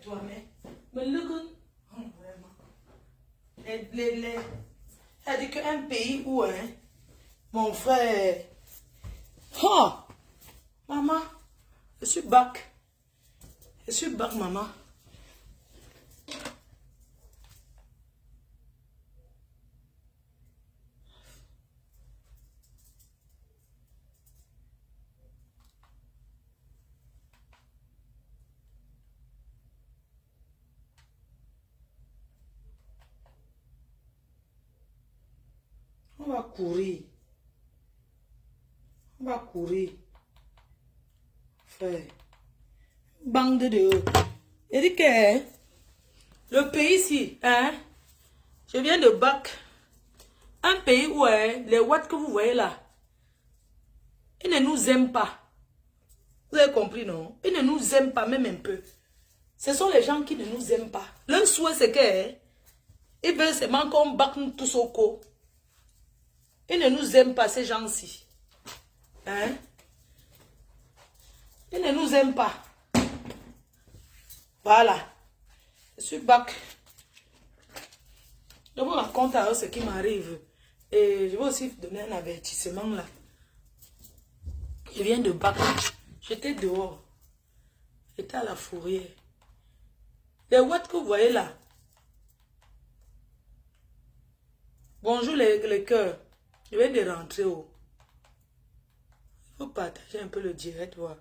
toi, mais le gars, vraiment. Elle dit qu'un pays où, hein, mon frère, oh, maman, je suis back. Je suis back, maman. On va courir. On va courir. Frère. Bande de eux. Il dit que le pays ici, hein, je viens de Bac. Un pays où hein, les watts que vous voyez là, ils ne nous aiment pas. Vous avez compris, non? Ils ne nous aiment pas, même un peu. Ce sont les gens qui ne nous aiment pas. Leur souhait, c'est que hein, ils veulent seulement qu'on bac nous tous au co. Ils ne nous aiment pas, ces gens-ci. Hein? Ils ne nous aiment pas. Voilà. Je suis back. Je vous raconte alors ce qui m'arrive. Et je vais aussi donner un avertissement là. Je viens de bac. J'étais dehors. J'étais à la fourrière. Les watts que vous voyez là. Bonjour les cœurs. Je viens de rentrer haut. Il faut partager un peu le direct, voir.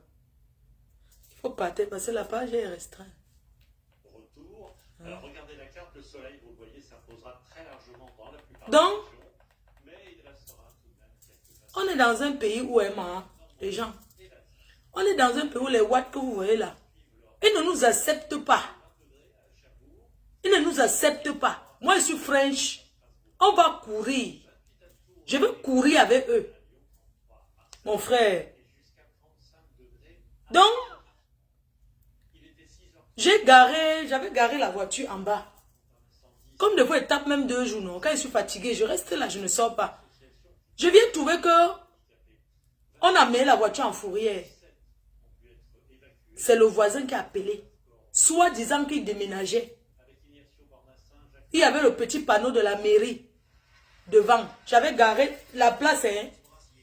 Il faut partager parce que la page est restreinte. Retour. Alors regardez la carte, le soleil, vous le voyez, s'imposera très largement dans la plupart Donc, des régions. Mais il restera tout de même quelques on est dans un pays où les gens. On est dans un pays où les watts que vous voyez là, ils ne nous acceptent pas. Ils ne nous acceptent pas. Moi, je suis French. On va courir. Je veux courir avec eux. Mon frère. Donc, j'avais garé la voiture en bas. Comme des fois, je tape même 2 jours, non? Quand je suis fatigué, je reste là, je ne sors pas. Je viens trouver que on a mis la voiture en fourrière. C'est le voisin qui a appelé. Soit disant qu'il déménageait. Il y avait le petit panneau de la mairie devant. J'avais garé la place, hein.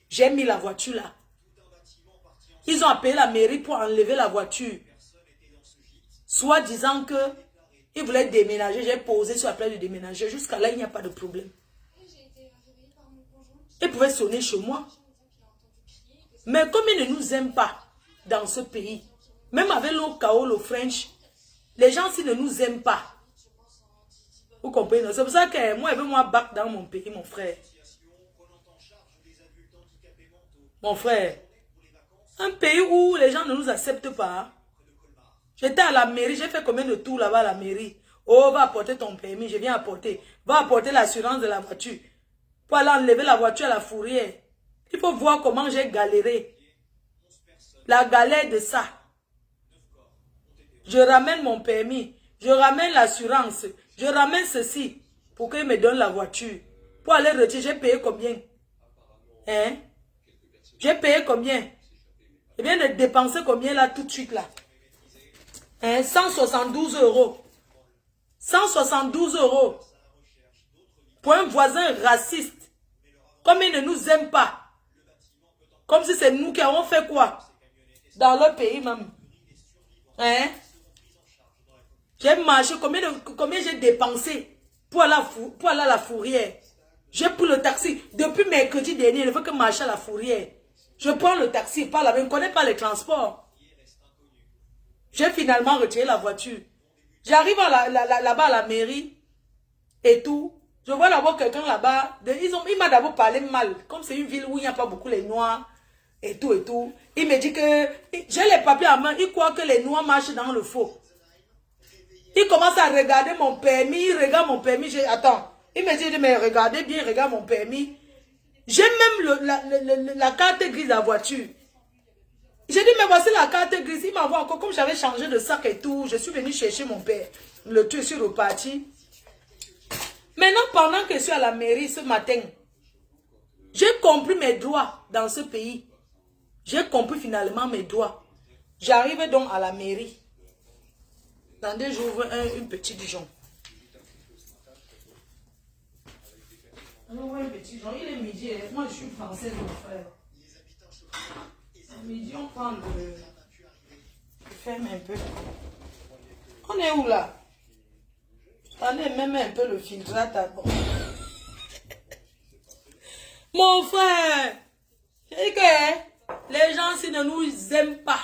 J'ai mis la voiture là. Ils ont appelé la mairie pour enlever la voiture. Soit disant que ils voulaient déménager. J'ai posé sur la place de déménager. Jusqu'à là, il n'y a pas de problème. Ils pouvaient sonner chez moi. Mais comme ils ne nous aiment pas dans ce pays, même avec le chaos, le French, les gens s'ils ne nous aiment pas. Vous comprenez? C'est pour ça que moi, je veux moi back dans mon pays, mon frère. Mon frère. Un pays où les gens ne nous acceptent pas. J'étais à la mairie, j'ai fait combien de tours là-bas à la mairie? Oh, va apporter ton permis, je viens apporter. Va apporter l'assurance de la voiture. Pour aller enlever la voiture à la fourrière. Il faut voir comment j'ai galéré. La galère de ça. Je ramène mon permis. Je ramène l'assurance. Je ramène ceci. Pour qu'ils me donnent la voiture. Pour aller retirer, j'ai payé combien? Hein? J'ai payé combien? Je viens de dépenser combien là tout de suite là? Hein? 172 €. 172 €. Pour un voisin raciste. Comme il ne nous aime pas. Comme si c'est nous qui avons fait quoi? Dans leur pays même. Hein? J'ai marché, combien j'ai dépensé pour aller à la fourrière? J'ai pris le taxi. Depuis mercredi dernier, je ne veux que marcher à la fourrière. Je prends le taxi, pas là, je ne connais pas les transports. J'ai finalement retiré la voiture. J'arrive là-bas à la mairie et tout. Je vois d'abord quelqu'un là-bas. Il m'a d'abord parlé mal. Comme c'est une ville où il n'y a pas beaucoup les noirs et tout et tout. Il me dit que j'ai les papiers en main. Il croit que les noirs marchent dans le faux. Il commence à regarder mon permis. Il regarde mon permis. Attends. Il me dit, mais regardez bien, regarde mon permis. J'ai même la carte grise de la voiture. J'ai dit, mais voici la carte grise. Il m'envoie encore, comme j'avais changé de sac et tout. Je suis venu chercher mon père. Le tout, je suis reparti. Maintenant, pendant que je suis à la mairie ce matin, j'ai compris mes droits dans ce pays. J'ai compris finalement mes droits. J'arrive donc à la mairie. Attendez, j'ouvre une petite Dijon. On un petit Dijon. Il est midi. Moi, je suis française, mon frère. À midi, on prend le... Je ferme un peu. On est où là? Attendez, même un peu le filtrate. Mon frère, c'est que les gens, s'ils ne nous aiment pas.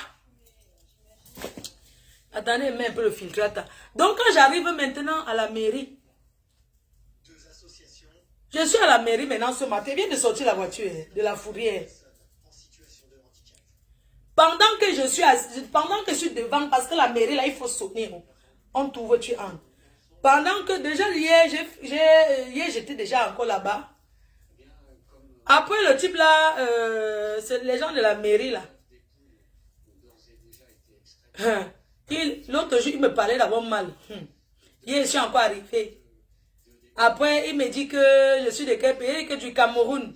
Attendez, même un peu le filtrate. Donc, quand j'arrive maintenant à la mairie, je suis à la mairie maintenant ce matin. Je viens de sortir la voiture de la fourrière. Pendant que je suis devant, parce que la mairie, là, il faut sonner. On t'ouvre, tu entres. Pendant que déjà, hier, j'étais déjà encore là-bas. Après, le type là, c'est les gens de la mairie, là. L'autre jour, il me parlait d'avoir mal. Hier, je suis encore arrivé. Après, il me dit que je suis de quel pays? Que du Cameroun.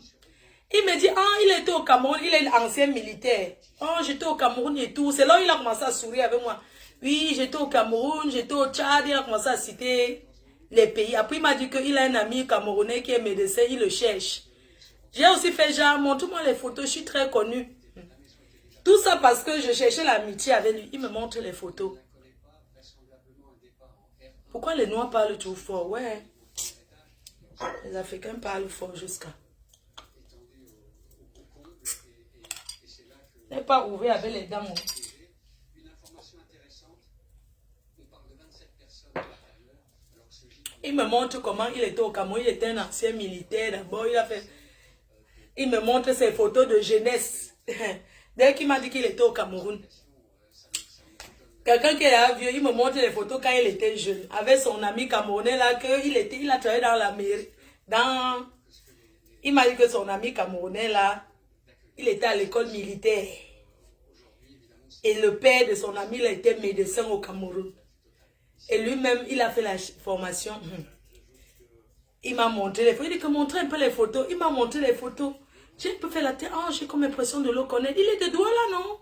Il me dit, ah, il était au Cameroun, il est ancien militaire. Oh, j'étais au Cameroun et tout. C'est là où il a commencé à sourire avec moi. Oui, j'étais au Cameroun, j'étais au Tchad. Il a commencé à citer les pays. Après, il m'a dit qu'il a un ami camerounais qui est médecin, il le cherche. J'ai aussi fait genre, montre-moi les photos, je suis très connue. Tout ça parce que je cherchais l'amitié avec lui. Il me montre les photos. Pourquoi les Noirs parlent toujours fort? Ouais. Les Africains parlent fort jusqu'à... n'est pas ouvert avec les dames. Il me montre comment il était au Cameroun. Il était un ancien militaire d'abord. Il me montre ses photos de jeunesse. Dès qu'il m'a dit qu'il était au Cameroun. Quelqu'un qui est vieux, il me montre les photos quand il était jeune. Avec son ami camerounais là, il a travaillé dans la mairie. Il m'a dit que son ami camerounais là, il était à l'école militaire. Et le père de son ami, il a été médecin au Cameroun. Et lui-même, il a fait la formation. Il m'a montré les photos. Il dit que montrer un peu les photos. Il m'a montré les photos. J'ai un peu fait la tête. Ah, j'ai comme l'impression de le connaître. Il est de Douala, non?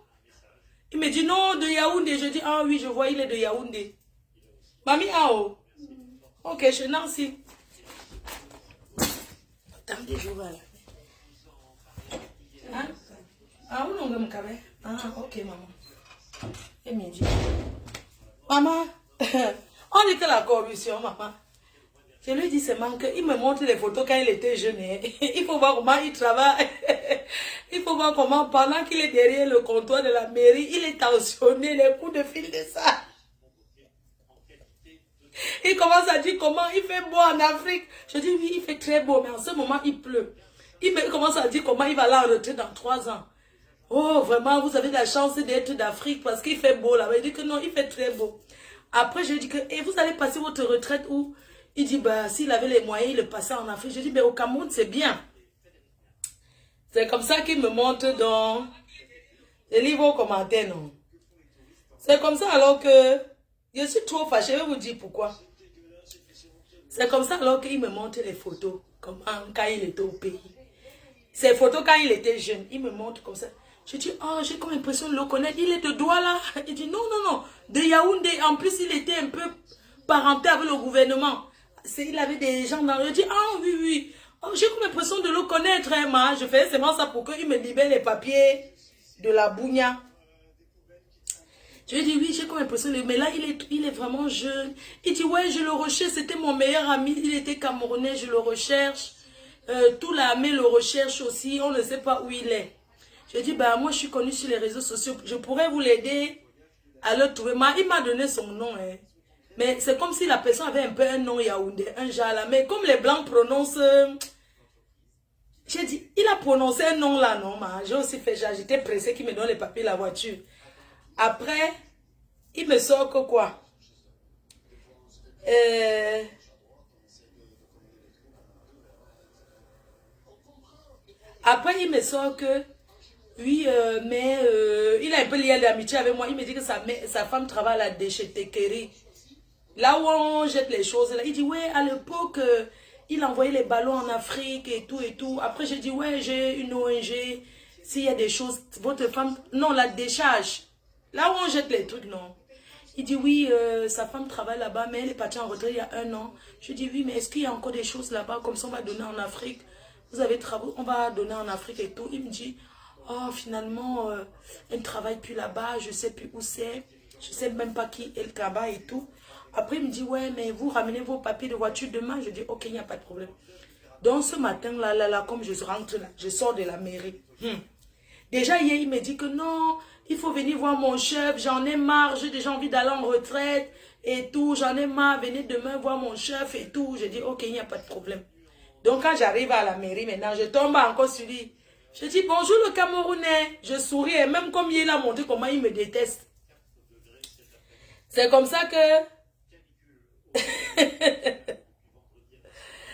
Il me dit non, de Yaoundé. Je dis, ah oui, je vois, il est de Yaoundé. Mami, ah oh. Ok, je suis Nancy. Attendez, je vois là. Hein? Ah, où l'on va me caber? Ah, ok, maman. Et midi. Maman, on dit que la corruption, maman. Je lui dis seulement qu'il me montre les photos quand il était jeune. Il faut voir comment il travaille. Il faut voir comment, pendant qu'il est derrière le comptoir de la mairie, il est tensionné, les coups de fil de ça. Il commence à dire comment il fait beau en Afrique. Je dis oui, il fait très beau, mais en ce moment, il pleut. Il commence à dire comment il va aller en retraite dans 3 ans. Oh, vraiment, vous avez la chance d'être d'Afrique parce qu'il fait beau là. Il dit que non, il fait très beau. Après, je dis que, et vous allez passer votre retraite où? Il dit, bah, s'il avait les moyens, il le passait en Afrique. Je dis, mais au Cameroun, c'est bien. C'est comme ça qu'il me montre dans les livres aux commentaires, non. C'est comme ça alors que, je suis trop fâchée, je vais vous dire pourquoi. C'est comme ça alors qu'il me montre les photos, comment, quand il était au pays. Ces photos quand il était jeune, il me montre comme ça. Je dis, oh, j'ai comme l'impression de le connaître. Il est de Douala. Il dit, non, non, non. De Yaoundé. En plus, il était un peu parenté avec le gouvernement. Il avait des gens dans le... Je dis, ah oui, oui. Oh, j'ai comme l'impression de le connaître. Hein, je fais seulement ça pour qu'il me libère les papiers de la bougna. Je lui dis, oui, j'ai comme l'impression de... Mais là, il est vraiment jeune. Il dit, ouais, je le recherche. C'était mon meilleur ami. Il était camerounais. Je le recherche. Tout l'armée le recherche aussi. On ne sait pas où il est. Je dis, bah, moi, je suis connue sur les réseaux sociaux. Je pourrais vous l'aider à le trouver. Il m'a donné son nom. Hein. Mais c'est comme si la personne avait un peu un nom yaoundé, un jala. Mais comme les blancs prononcent... j'ai dit, il a prononcé un nom là, non? J'ai aussi fait genre, j'étais pressée qu'il me donne les papiers de la voiture. Après, il me sort que quoi? Après, il me sort que... Oui, mais il a un peu lié d'amitié avec moi. Il me dit que sa femme travaille à la déchetterie. Là où on jette les choses. Là. Il dit, ouais, à l'époque, il envoyait les ballons en Afrique et tout et tout. Après, j'ai dit, ouais, j'ai une ONG. S'il y a des choses, votre femme... Non, la décharge. Là où on jette les trucs, non. Il dit oui, sa femme travaille là-bas, mais elle est partie en retraite il y a 1 an. Je dis oui, mais est-ce qu'il y a encore des choses là-bas, comme ça on va donner en Afrique. Vous avez travaillé, on va donner en Afrique et tout. Il me dit, oh finalement, elle ne travaille plus là-bas, je ne sais plus où c'est. Je ne sais même pas qui elle travaille et tout. Après, il me dit, ouais, mais vous ramenez vos papiers de voiture demain. Je dis, ok, il n'y a pas de problème. Donc, ce matin-là, comme je rentre là, je sors de la mairie. Déjà, hier, il me dit que non, il faut venir voir mon chef. J'en ai marre, j'ai déjà envie d'aller en retraite et tout. J'en ai marre, venez demain voir mon chef et tout. Je dis, ok, il n'y a pas de problème. Donc, quand j'arrive à la mairie maintenant, je tombe encore sur lui. Je dis, bonjour le Camerounais. Je souris et même comme il a montré comment il me déteste. C'est comme ça que...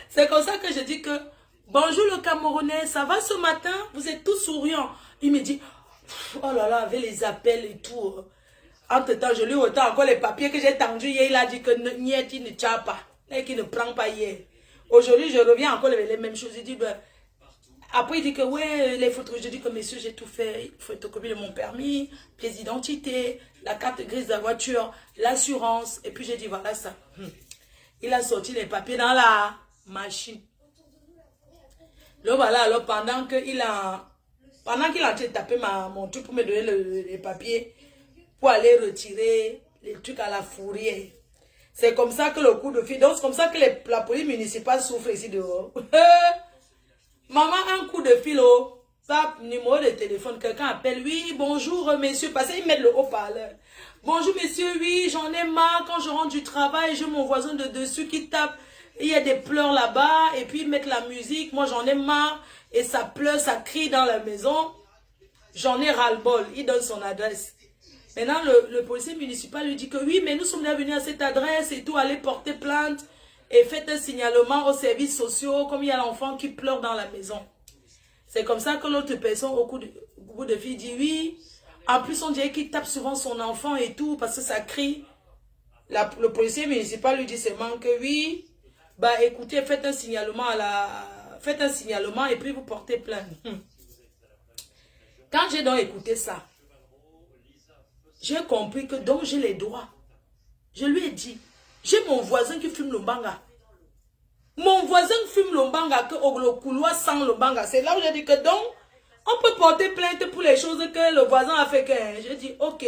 C'est comme ça que je dis que bonjour le Camerounais, ça va ce matin? Vous êtes tous souriants. Il me dit, oh là là, avec les appels et tout. Entre temps, je lui retends encore les papiers que j'ai tendus hier. Il a dit que niet, il ne tient pas. Et qu'il ne prend pas hier. Aujourd'hui, je reviens encore avec les mêmes choses. Il dit, ben, après, il dit que ouais, les photos. Je dis que monsieur, j'ai tout fait. Photocopie de mon permis, pièce d'identité, la carte grise de la voiture, l'assurance. Et puis j'ai dit, voilà ça. Il a sorti les papiers dans la machine. Là, voilà, alors pendant qu'il a en train de taper mon truc pour me donner les papiers, pour aller retirer les trucs à la fourrière. C'est comme ça que le coup de fil, donc c'est comme ça que la police municipale souffre ici dehors. Maman, un coup de fil, oh, ça, numéro de téléphone, quelqu'un appelle, oui, bonjour, monsieur, parce qu'ils mettent le haut-parleur. Bonjour, monsieur, oui, j'en ai marre, quand je rentre du travail, j'ai mon voisin de dessus qui tape, il y a des pleurs là-bas, et puis ils mettent la musique, moi j'en ai marre, et ça pleure, ça crie dans la maison, j'en ai ras-le-bol, il donne son adresse. Maintenant, le policier municipal lui dit que oui, mais nous sommes venus à cette adresse et tout, allez porter plainte, et faites un signalement aux services sociaux, comme il y a l'enfant qui pleure dans la maison. C'est comme ça que l'autre personne, au bout de fil, dit oui. En plus, on dirait qu'il tape souvent son enfant et tout, parce que ça crie. Le policier municipal lui dit seulement que oui, bah écoutez, faites un signalement faites un signalement et puis vous portez plainte. Quand j'ai donc écouté ça, j'ai compris que donc j'ai les droits. Je lui ai dit, j'ai mon voisin qui fume le mbanga. Mon voisin fume le mbanga, que le couloir sent le mbanga. C'est là où j'ai dit que donc, on peut porter plainte pour les choses que le voisin a fait. J'ai dit, ok.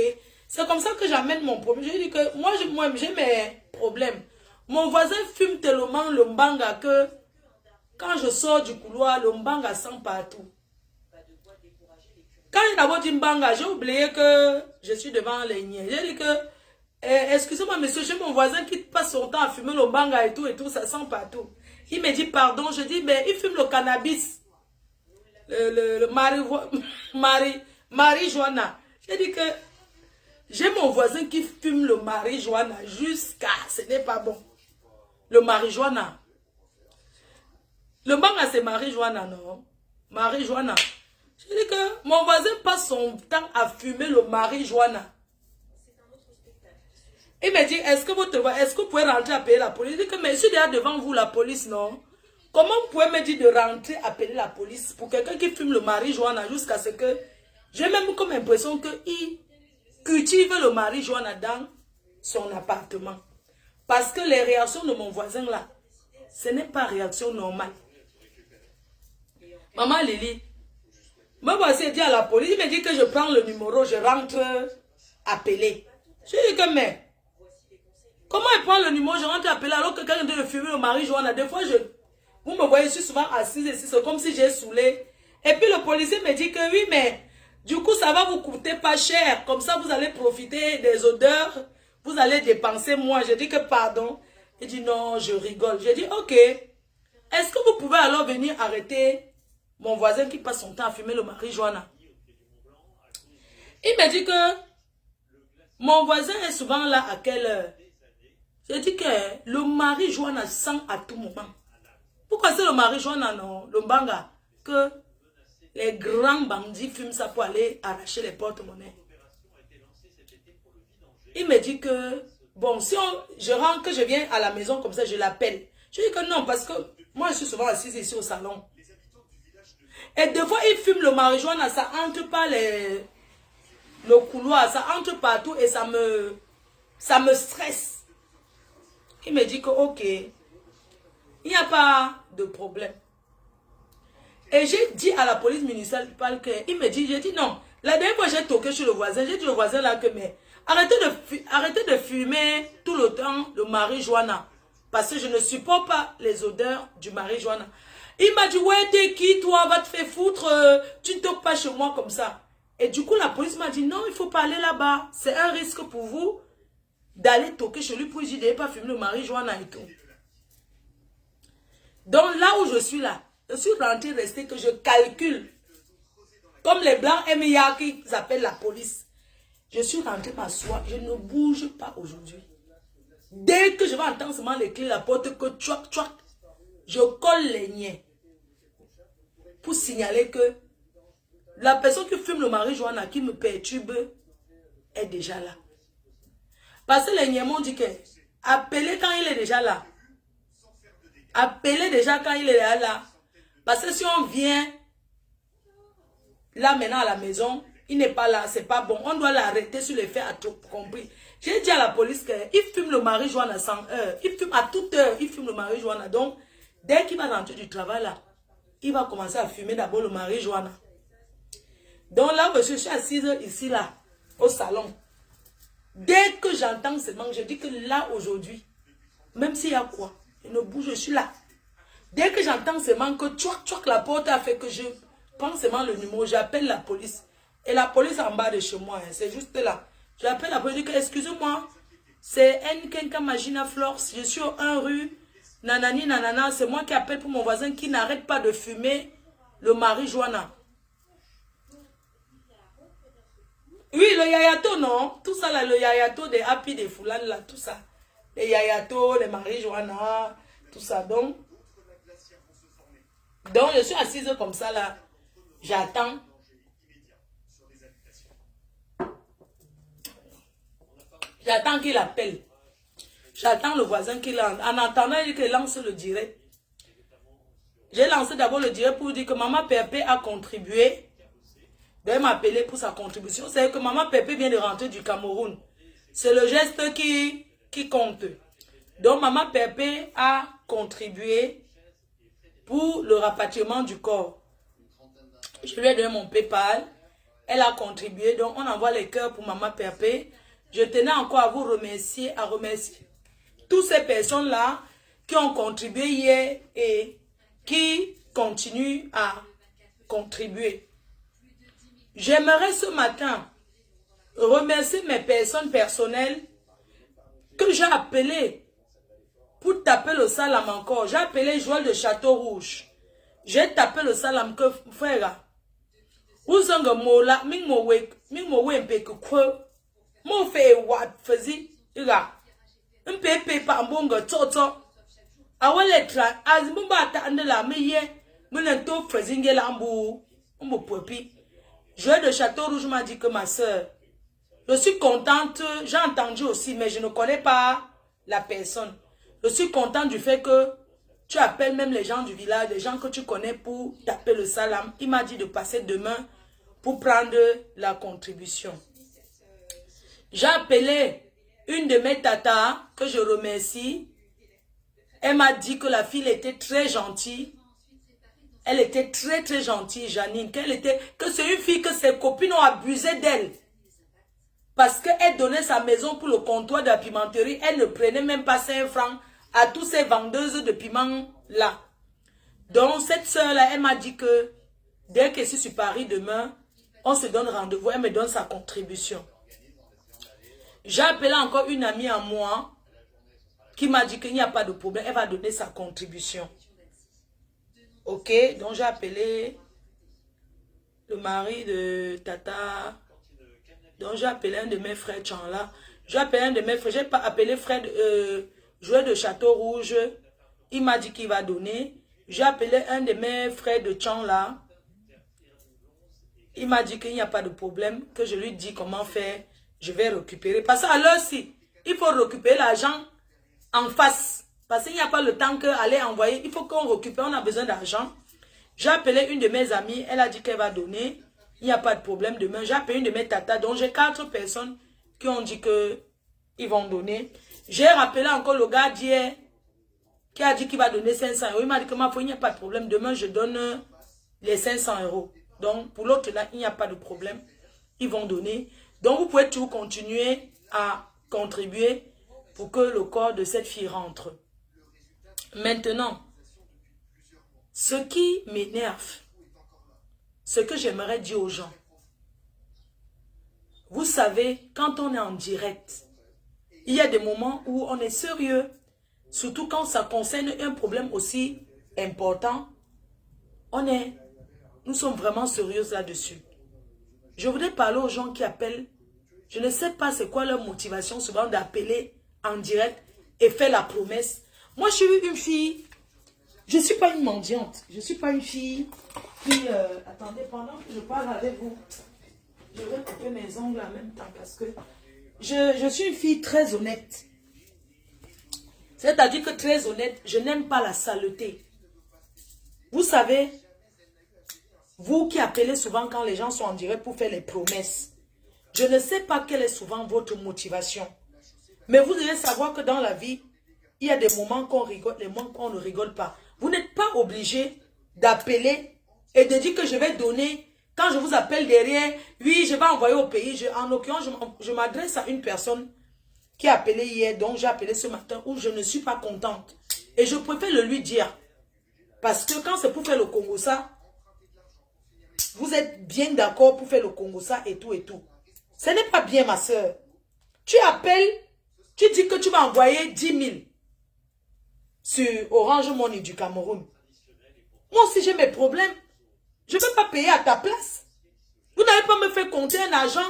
C'est comme ça que j'amène mon problème. J'ai dit que moi j'ai mes problèmes. Mon voisin fume tellement le mbanga que quand je sors du couloir, le mbanga sent partout. Quand j'ai d'abord dit mbanga, j'ai oublié que je suis devant les niais. J'ai dit que, excusez-moi monsieur, j'ai mon voisin qui passe son temps à fumer le mbanga et tout, ça sent partout. Il me dit pardon, je dis, mais il fume le cannabis. Le marijuana. J'ai dit que j'ai mon voisin qui fume le marijuana jusqu'à, ce n'est pas bon. Le marijuana. Le mbanga c'est marijuana, non? Marijuana. J'ai dit que mon voisin passe son temps à fumer le marijuana. Il me dit, est-ce que vous pouvez rentrer appeler la police? Je dis que, mais je suis déjà devant vous, la police, non? Comment vous pouvez me dire de rentrer appeler la police pour quelqu'un qui fume le marijuana jusqu'à ce que... J'ai même comme impression qu'il cultive le marijuana dans son appartement. Parce que les réactions de mon voisin là, ce n'est pas réaction normale. Maman Lily, mon voisin dit à la police, il me dit que je prends le numéro, je rentre appeler. Je dis que mais, comment il prend le numéro, je rentre appeler alors que quelqu'un de fumer le marijuana, des fois vous me voyez, je suis souvent assise ici, c'est comme si j'ai saoulé. Et puis le policier me dit que oui, mais du coup ça va vous coûter pas cher, comme ça vous allez profiter des odeurs, vous allez dépenser moins. Je dis que pardon. Il dit non, je rigole. Je dis ok, est-ce que vous pouvez alors venir arrêter mon voisin qui passe son temps à fumer le marijuana? Il me dit que mon voisin est souvent là à quelle heure? Je dis que le marijuana sent à tout moment. Pourquoi c'est le marijuana, non? Le mbanga, que les grands bandits fument ça pour aller arracher les porte-monnaies. Il me dit que, bon, si je rentre, que je viens à la maison comme ça, je l'appelle. Je dis que non, parce que moi, je suis souvent assise ici au salon. Et des fois, il fume le marijuana, ça entre pas le couloir, ça entre partout et ça me Ça me stresse. Il me dit que, ok, il n'y a pas de problème. Et j'ai dit à la police municipale qu'il me dit, j'ai dit non. La dernière fois, j'ai toqué chez le voisin. J'ai dit au voisin là que, mais arrêtez de fumer tout le temps le marijuana. Parce que je ne supporte pas les odeurs du marijuana. Il m'a dit, ouais, t'es qui, toi, va te faire foutre, tu ne toques pas chez moi comme ça. Et du coup, la police m'a dit, non, il ne faut pas aller là-bas. C'est un risque pour vous d'aller toquer chez lui pour lui dire, de ne pas fumer le marijuana et tout. Donc là où je suis là, je suis rentrée rester que je calcule. Comme les blancs MIA qui appellent la police. Je suis rentrée m'asseoir, je ne bouge pas aujourd'hui. Dès que je vais entendre seulement les clés de la porte, que tchouac, tchouac, je colle les niais. Pour signaler que la personne qui fume le marijuana, qui me perturbe, est déjà là. Parce que les niais m'ont dit que appelez quand il est déjà là. Appelez déjà quand il est là. Parce que si on vient là maintenant à la maison, il n'est pas là, c'est pas bon. On doit l'arrêter sur les faits à tout compris. J'ai dit à la police qu'il fume le marijuana sans heure. Il fume à toute heure, il fume le marijuana. Donc, dès qu'il va rentrer du travail là, il va commencer à fumer d'abord le marijuana. Donc là, je suis assise ici là, au salon. Dès que j'entends ce manque, je dis que là aujourd'hui, même s'il y a quoi, je ne bouge, je suis là. Dès que j'entends ce manque, que tchouac, la porte a fait que je prends seulement le numéro, j'appelle la police. Et la police en bas de chez moi, hein, c'est juste là. J'appelle la police, je dis excusez-moi, c'est Nkenka Magina Flores, je suis au 1 rue, nanani nanana, c'est moi qui appelle pour mon voisin qui n'arrête pas de fumer le marijuana. Oui, le yayato, non? Tout ça là, le yayato des happy, des foulans là, tout ça. Les yayato, les marijuana, tout ça. Donc, je suis assise comme ça là, j'attends. J'attends qu'il appelle. J'attends le voisin qui lance. En attendant qu'il lance le direct. J'ai lancé d'abord le direct pour dire que Maman Pépé a contribué. Elle m'a appelé pour sa contribution. C'est que Maman Pépé vient de rentrer du Cameroun. C'est le geste qui compte. Donc Maman Pépé a contribué pour le rapatriement du corps. Je lui ai donné mon PayPal. Elle a contribué. Donc on envoie les cœurs pour Maman Pépé. Je tenais encore à vous remercier, toutes ces personnes-là qui ont contribué hier et qui continuent à contribuer. J'aimerais ce matin remercier mes personnes personnelles que j'ai appelées pour taper le salam encore. J'ai appelé Joël de Château-Rouge. J'ai tapé le salam que frère. Vous en mola, mon fait what faisait là un pépé pas bongo toto awale tra azimba ta andela meye menento faisait lambu on popi. Joël de Château-Rouge m'a dit que ma soeur, je suis contente, j'ai entendu aussi, mais je ne connais pas la personne. Je suis contente du fait que tu appelles même les gens du village, les gens que tu connais pour taper le salam. Il m'a dit de passer demain pour prendre la contribution. J'ai appelé une de mes tatas que je remercie. Elle m'a dit que la fille était très gentille. Elle était très très gentille, Janine. Que c'est une fille que ses copines ont abusé d'elle. Parce qu'elle donnait sa maison pour le comptoir de la pimenterie. Elle ne prenait même pas 5 francs à toutes ces vendeuses de piments là. Donc cette soeur-là, elle m'a dit que dès que je suis sur Paris demain, on se donne rendez-vous. Elle me donne sa contribution. J'ai appelé encore une amie à moi qui m'a dit qu'il n'y a pas de problème. Elle va donner sa contribution. Ok, donc j'ai appelé le mari de Tata. Donc j'ai appelé un de mes frères Chanla. J'ai appelé un de mes frères. J'ai pas appelé frère Joël de Château-Rouge. Il m'a dit qu'il va donner. J'ai appelé un de mes frères de Chanla. Il m'a dit qu'il n'y a pas de problème. Que je lui dis comment faire. Je vais récupérer. Parce qu'à l'heure-ci, il faut récupérer l'argent en face. Parce qu'il n'y a pas le temps qu'aller envoyer. Il faut qu'on récupère. On a besoin d'argent. J'ai appelé une de mes amies. Elle a dit qu'elle va donner. Il n'y a pas de problème demain. J'ai appelé une de mes tatas. Donc j'ai 4 personnes qui ont dit que ils vont donner. J'ai rappelé encore le gars d'hier qui a dit qu'il va donner 500 euros. Il m'a dit que ma foi, il n'y a pas de problème. Demain, je donne les 500 euros. Donc, pour l'autre là, il n'y a pas de problème. Ils vont donner. Donc, vous pouvez toujours continuer à contribuer pour que le corps de cette fille rentre. Maintenant, ce qui m'énerve, ce que j'aimerais dire aux gens, vous savez, quand on est en direct, il y a des moments où on est sérieux, surtout quand ça concerne un problème aussi important, nous sommes vraiment sérieux là-dessus. Je voudrais parler aux gens qui appellent. Je ne sais pas c'est quoi leur motivation souvent d'appeler en direct et faire la promesse. Moi, je suis une fille, je ne suis pas une mendiante. Je ne suis pas une fille qui... attendez, pendant que je parle avec vous, je vais couper mes ongles en même temps parce que je suis une fille très honnête. C'est-à-dire que très honnête, je n'aime pas la saleté. Vous savez, vous qui appelez souvent quand les gens sont en direct pour faire les promesses, je ne sais pas quelle est souvent votre motivation. Mais vous devez savoir que dans la vie, il y a des moments qu'on rigole, des moments qu'on ne rigole pas. Vous n'êtes pas obligé d'appeler et de dire que je vais donner. Quand je vous appelle derrière, oui, je vais envoyer au pays. En l'occurrence, je m'adresse à une personne qui a appelé hier, donc j'ai appelé ce matin, où je ne suis pas contente. Et je préfère le lui dire. Parce que quand c'est pour faire le Congo ça, vous êtes bien d'accord pour faire le Congo ça et tout et tout. Ce n'est pas bien, ma soeur. Tu appelles, tu dis que tu vas envoyer 10 000 sur Orange Money du Cameroun. Moi aussi, j'ai mes problèmes. Je ne vais pas payer à ta place. Vous n'allez pas me faire compter un argent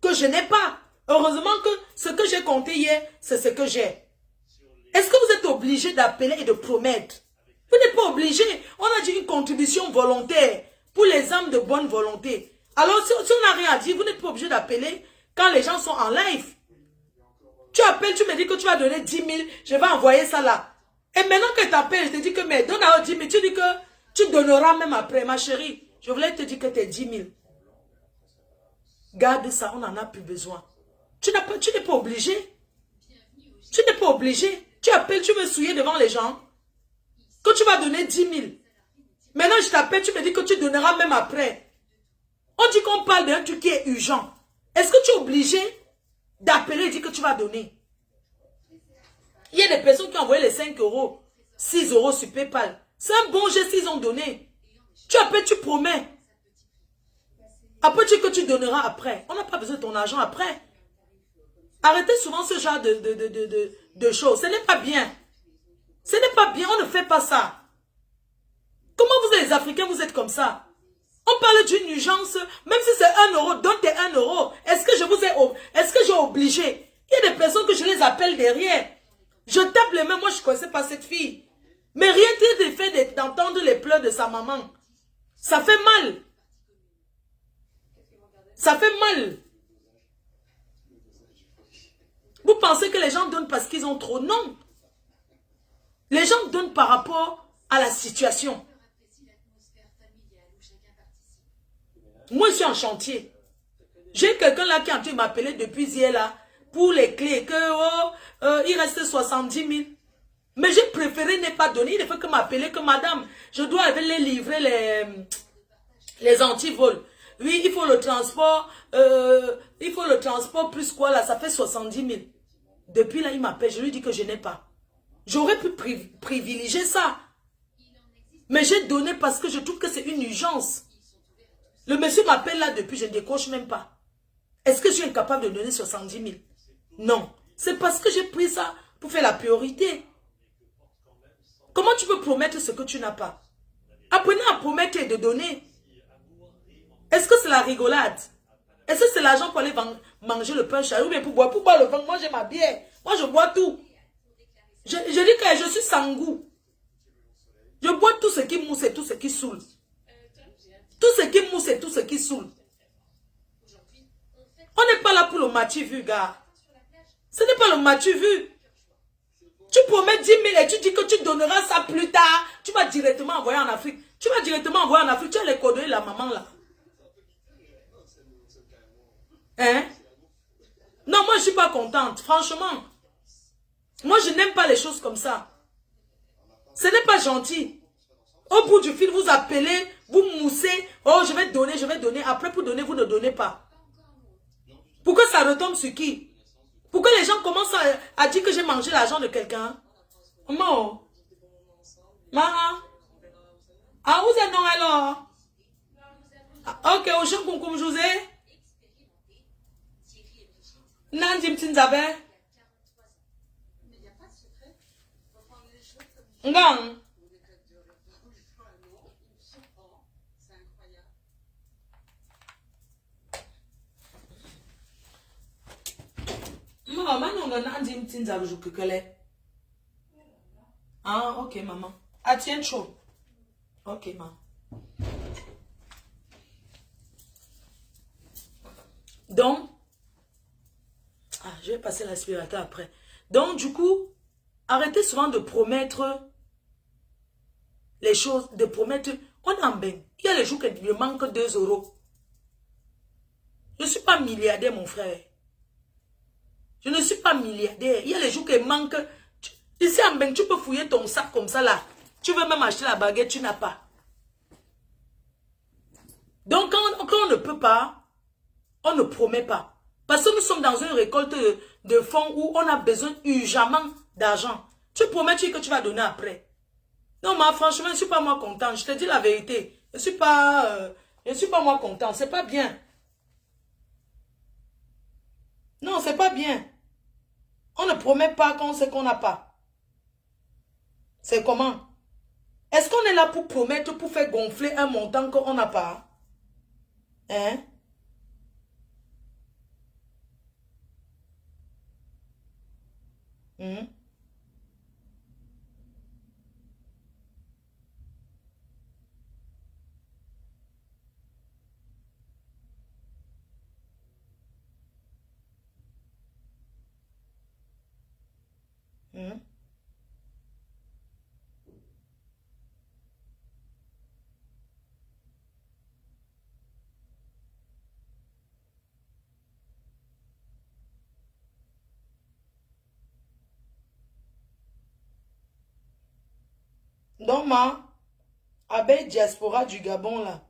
que je n'ai pas. Heureusement que ce que j'ai compté hier, c'est ce que j'ai. Est-ce que vous êtes obligé d'appeler et de promettre? Vous n'êtes pas obligé. On a dit une contribution volontaire pour les âmes de bonne volonté. Alors, si on n'a rien à dire, vous n'êtes pas obligé d'appeler quand les gens sont en live. Tu appelles, tu me dis que tu vas donner 10 000, je vais envoyer ça là. Et maintenant que tu appelles, je te dis que mais donne à 10 000, tu dis que tu donneras même après, ma chérie. Je voulais te dire que tu es 10 000. Garde ça, on n'en a plus besoin. Tu n'es pas obligé. Tu n'es pas obligé. Tu appelles, tu veux souiller devant les gens. Que tu vas donner 10 000. Maintenant, je t'appelle, tu me dis que tu donneras même après. On dit qu'on parle d'un truc qui est urgent. Est-ce que tu es obligé d'appeler et dire que tu vas donner? Il y a des personnes qui ont envoyé les 5 euros, 6 euros sur PayPal. C'est un bon geste qu'ils ont donné. Tu appelles, tu promets. Après, tu dis que tu donneras après. On n'a pas besoin de ton argent après. Arrêtez souvent ce genre de choses. Ce n'est pas bien. Ce n'est pas bien. On ne fait pas ça. Comment vous êtes les Africains, vous êtes comme ça? On parle d'une urgence. Même si c'est 1 euro, donne tes 1 euro. Est-ce que est-ce que j'ai obligé? Il y a des personnes que je les appelle derrière. Je tape les mains. Moi, je ne connaissais pas cette fille. Mais rien que de fait d'entendre les pleurs de sa maman. Ça fait mal. Ça fait mal. Vous pensez que les gens donnent parce qu'ils ont trop? Non. Les gens donnent par rapport à la situation. Moi, je suis en chantier. J'ai quelqu'un là qui est en train de m'appeler depuis hier là pour les clés. Il reste 70 000. Mais j'ai préféré ne pas donner. Il ne faut que m'appeler que madame, je dois aller livrer les antivols. Oui, il faut le transport. Il faut le transport plus quoi là, ça fait 70 000. Depuis là, il m'appelle. Je lui dis que je n'ai pas. J'aurais pu privilégier ça. Mais j'ai donné parce que je trouve que c'est une urgence. Le monsieur m'appelle là depuis, je ne décroche même pas. Est-ce que je suis incapable de donner 70 000? Non. C'est parce que j'ai pris ça pour faire la priorité. Comment tu peux promettre ce que tu n'as pas? Apprenez à promettre et de donner. Est-ce que c'est la rigolade? Est-ce que c'est l'argent pour aller manger le pain chaud ou bien pour boire le vin? Moi j'ai ma bière. Moi je bois tout. Je dis que je suis sans goût. Je bois tout ce qui mousse et tout ce qui saoule. Tout ce qui mousse et tout ce qui saoule. On n'est pas là pour le matu vu, gars. Ce n'est pas le matu vu. Tu promets 10 000 et tu dis que tu donneras ça plus tard. Tu vas directement envoyer en Afrique. Tu vas directement envoyer en Afrique. Tu as les coordonnées de la maman là. Hein? Non, moi, je ne suis pas contente. Franchement. Moi, je n'aime pas les choses comme ça. Ce n'est pas gentil. Au bout du fil, vous appelez, vous moussez. Oh, je vais donner, je vais donner. Après, pour donner, vous ne donnez pas. Pourquoi ça retombe sur qui? Pourquoi les gens commencent à dire que j'ai mangé l'argent de quelqu'un? Maman. Maman. Ah, vous êtes non alors? Ah, ok, au champ comme je vous ai. Nandim Tinzabe. Ngang. Maman, non, Nandim Tinzabe, je peux. Ah, ok, maman. Ah, tiens, chaud. Ok, maman. Donc, je vais passer l'aspirateur après. Donc, du coup, arrêtez souvent de promettre les choses, de promettre. On en bain. Il y a les jours qu'il me manque 2 euros. Je ne suis pas milliardaire, mon frère. Je ne suis pas milliardaire. Il y a les jours qu'il manque. Ici en bain, tu peux fouiller ton sac comme ça là. Tu veux même acheter la baguette, tu n'as pas. Donc, quand on ne peut pas, on ne promet pas. Parce que nous sommes dans une récolte de fonds où on a besoin urgemment d'argent. Tu promets que tu vas donner après. Non, moi, franchement, je ne suis pas moi content. Je te dis la vérité. Je ne suis pas moi content. C'est pas bien. Non, c'est pas bien. On ne promet pas quand on sait qu'on n'a pas. C'est comment? Est-ce qu'on est là pour promettre, pour faire gonfler un montant qu'on n'a pas? Hein? Hmm? Hmm? Donc, moi, avec Diaspora du Gabon, là,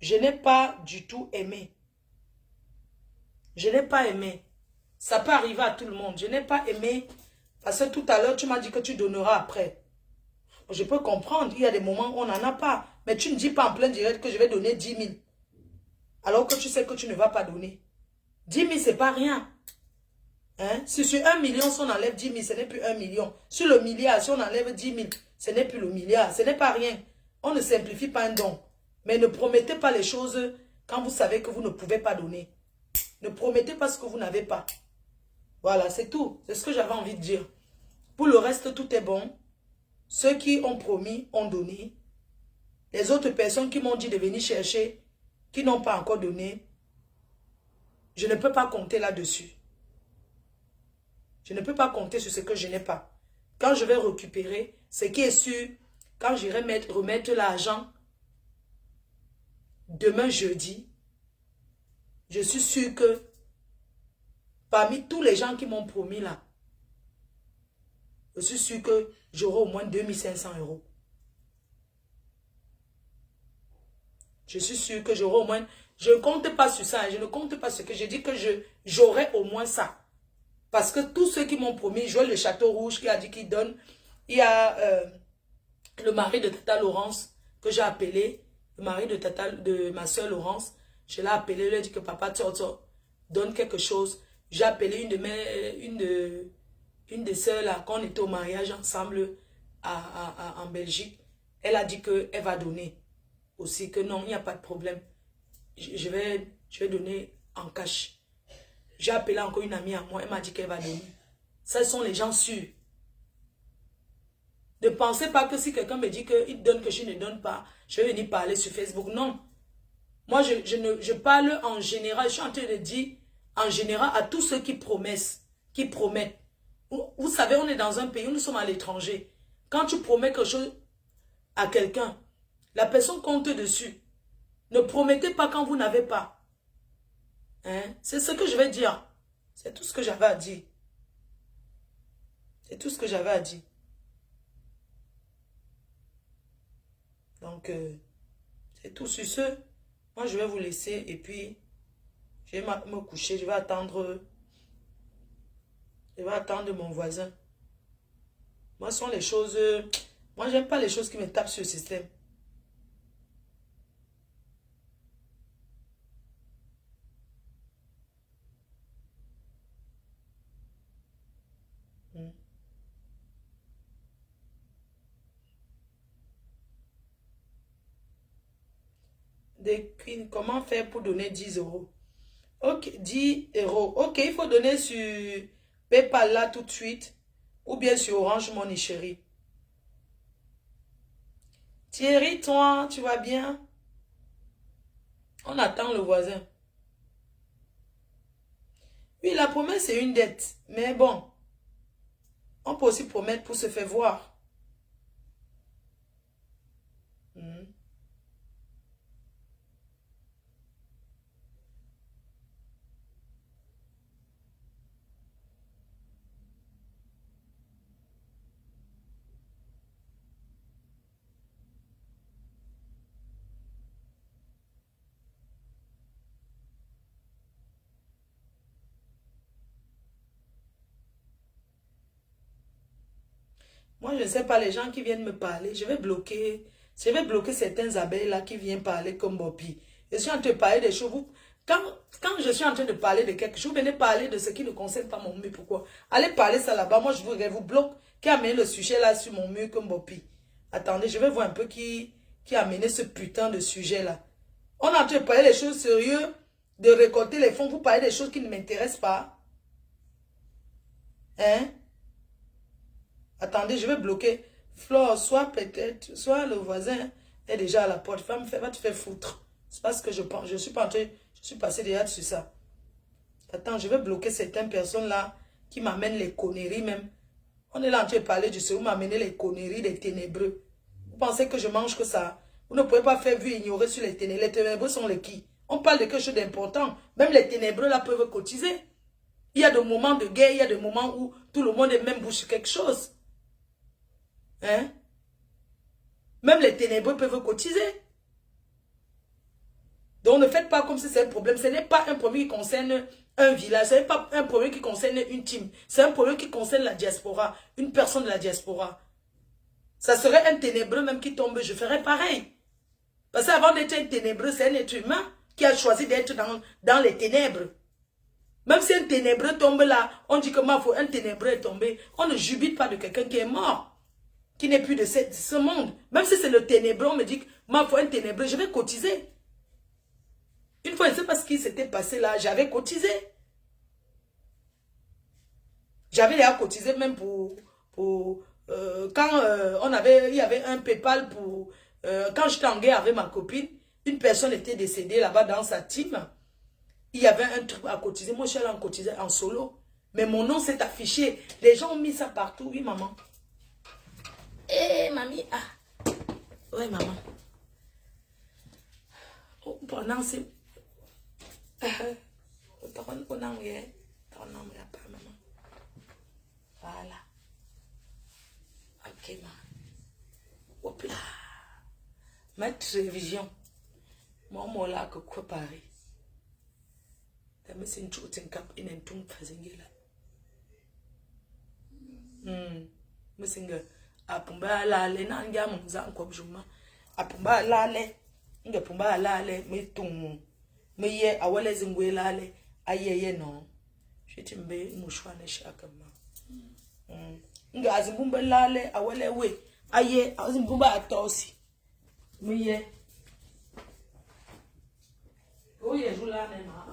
je n'ai pas du tout aimé. Je n'ai pas aimé. Ça peut arriver à tout le monde. Je n'ai pas aimé. Parce que tout à l'heure, tu m'as dit que tu donneras après. Je peux comprendre. Il y a des moments où on n'en a pas. Mais tu ne dis pas en plein direct que je vais donner 10 000. Alors que tu sais que tu ne vas pas donner. 10 000, c'est pas rien. Hein? Si sur 1 million, si on enlève 10 000, ce n'est plus 1 million. Sur le milliard, si on enlève 10 000, ce n'est plus le milliard. Ce n'est pas rien. On ne simplifie pas un don. Mais ne promettez pas les choses quand vous savez que vous ne pouvez pas donner. Ne promettez pas ce que vous n'avez pas. Voilà, c'est tout. C'est ce que j'avais envie de dire. Pour le reste, tout est bon. Ceux qui ont promis ont donné. Les autres personnes qui m'ont dit de venir chercher, qui n'ont pas encore donné, je ne peux pas compter là-dessus. Je ne peux pas compter sur ce que je n'ai pas. Quand je vais récupérer, ce qui est sûr, quand j'irai remettre l'argent, demain jeudi, je suis sûr que parmi tous les gens qui m'ont promis là, je suis sûr que j'aurai au moins 2500 €. Je suis sûr que j'aurai au moins... Je ne compte pas sur ça. Je ne compte pas sur ce que je dis que j'aurai au moins ça. Parce que tous ceux qui m'ont promis, Joël le Château Rouge qui a dit qu'il donne. Il y a le mari de Tata Laurence que j'ai appelé. Le mari de ma soeur Laurence. Je l'ai appelé. Je lui ai dit que papa Toto donne quelque chose. J'ai appelé une des sœurs là, quand on était au mariage ensemble en Belgique. Elle a dit qu'elle va donner aussi, que non, il n'y a pas de problème. Je vais donner en cash. J'ai appelé encore une amie à moi, elle m'a dit qu'elle va donner. Ça, ce sont les gens sûrs. Ne pensez pas que si quelqu'un me dit qu'il donne que je ne donne pas, je vais venir parler sur Facebook. Non. Moi, je parle en général. Je suis en train de dire en général à tous ceux qui promettent. Vous savez, on est dans un pays où nous sommes à l'étranger. Quand tu promets quelque chose à quelqu'un, la personne compte dessus. Ne promettez pas quand vous n'avez pas. Hein? C'est ce que je vais dire. C'est tout ce que j'avais à dire. C'est tout ce que j'avais à dire. Donc, c'est tout sur ce. Moi, je vais vous laisser et puis, je vais me coucher. Je vais attendre mon voisin. Moi, ce sont les choses... moi, j'aime pas les choses qui me tapent sur le système. Comment faire pour donner 10 euros? Ok, 10 euros. Ok, il faut donner sur PayPal là tout de suite. Ou bien sur Orange Money, chérie. Thierry, toi, tu vas bien? On attend le voisin. Oui, la promesse, c'est une dette. Mais bon, on peut aussi promettre pour se faire voir. Hmm. Moi, je ne sais pas, les gens qui viennent me parler, je vais bloquer certains abeilles là qui viennent parler comme Bobby. Je suis en train de parler des choses. Quand je suis en train de parler de quelque chose, vous venez parler de ce qui ne concerne pas mon mur. Pourquoi? Allez parler ça là-bas. Moi, je vous bloque. Qui a amené le sujet là sur mon mur comme Bobby? Attendez, je vais voir un peu qui a amené ce putain de sujet là. On est en train de parler des choses sérieuses, de récolter les fonds. Vous parlez des choses qui ne m'intéressent pas. Hein? Attendez, je vais bloquer. Flore, soit peut-être, soit le voisin est déjà à la porte. Va te faire foutre. C'est pas ce que je pense. Je suis pas entré, je suis passé déjà sur ça. Attends, je vais bloquer certaines personnes là qui m'amènent les conneries même. On est là en train de parler du vous m'amenez les conneries des ténébreux. Vous pensez que je mange que ça? Vous ne pouvez pas faire vue ignorer sur les ténébreux. Les ténébreux sont les qui? On parle de quelque chose d'important. Même les ténébreux là peuvent cotiser. Il y a des moments de guerre, il y a des moments où tout le monde est même bouche sur quelque chose. Hein? Même les ténébreux peuvent cotiser. Donc ne faites pas comme si c'est un problème. Ce n'est pas un problème qui concerne un village. Ce n'est pas un problème qui concerne une team. C'est un problème qui concerne la diaspora. Une personne de la diaspora. Ça serait un ténébreux même qui tombe. Je ferais pareil. Parce qu'avant d'être un ténébreux, c'est un être humain qui a choisi d'être dans les ténèbres. Même si un ténébreux tombe là, on dit que un ténébreux est tombé. On ne jubile pas de quelqu'un qui est mort. Qui n'est plus de ce monde. Même si c'est le ténébreux, on me dit que ma foi, un ténébreux, je vais cotiser. Une fois, je ne sais pas ce qui s'était passé là, j'avais cotisé. J'avais déjà cotisé même pour quand il y avait un PayPal pour... quand j'étais en guerre avec ma copine, une personne était décédée là-bas dans sa team. Il y avait un truc à cotiser. Moi, je suis allée en cotiser en solo. Mais mon nom s'est affiché. Les gens ont mis ça partout. Oui, maman. Eh, mamie, ah. Ouais, maman. Oh, pendant ce... Voilà. Ok, maman. Hop là. Ma télévision. Moi, là, que quoi Paris. T'as mis une chose en cap, in un ton fazingue là. Messinga. Apumba lale na nga mumza nkwabjuma apumba lale nga pumba lale metum meye awale zingwe lale ayeye no shitimbe mushwane shakama nga azimbumba lale awale we aye azimbumba atosi meye oye julane ma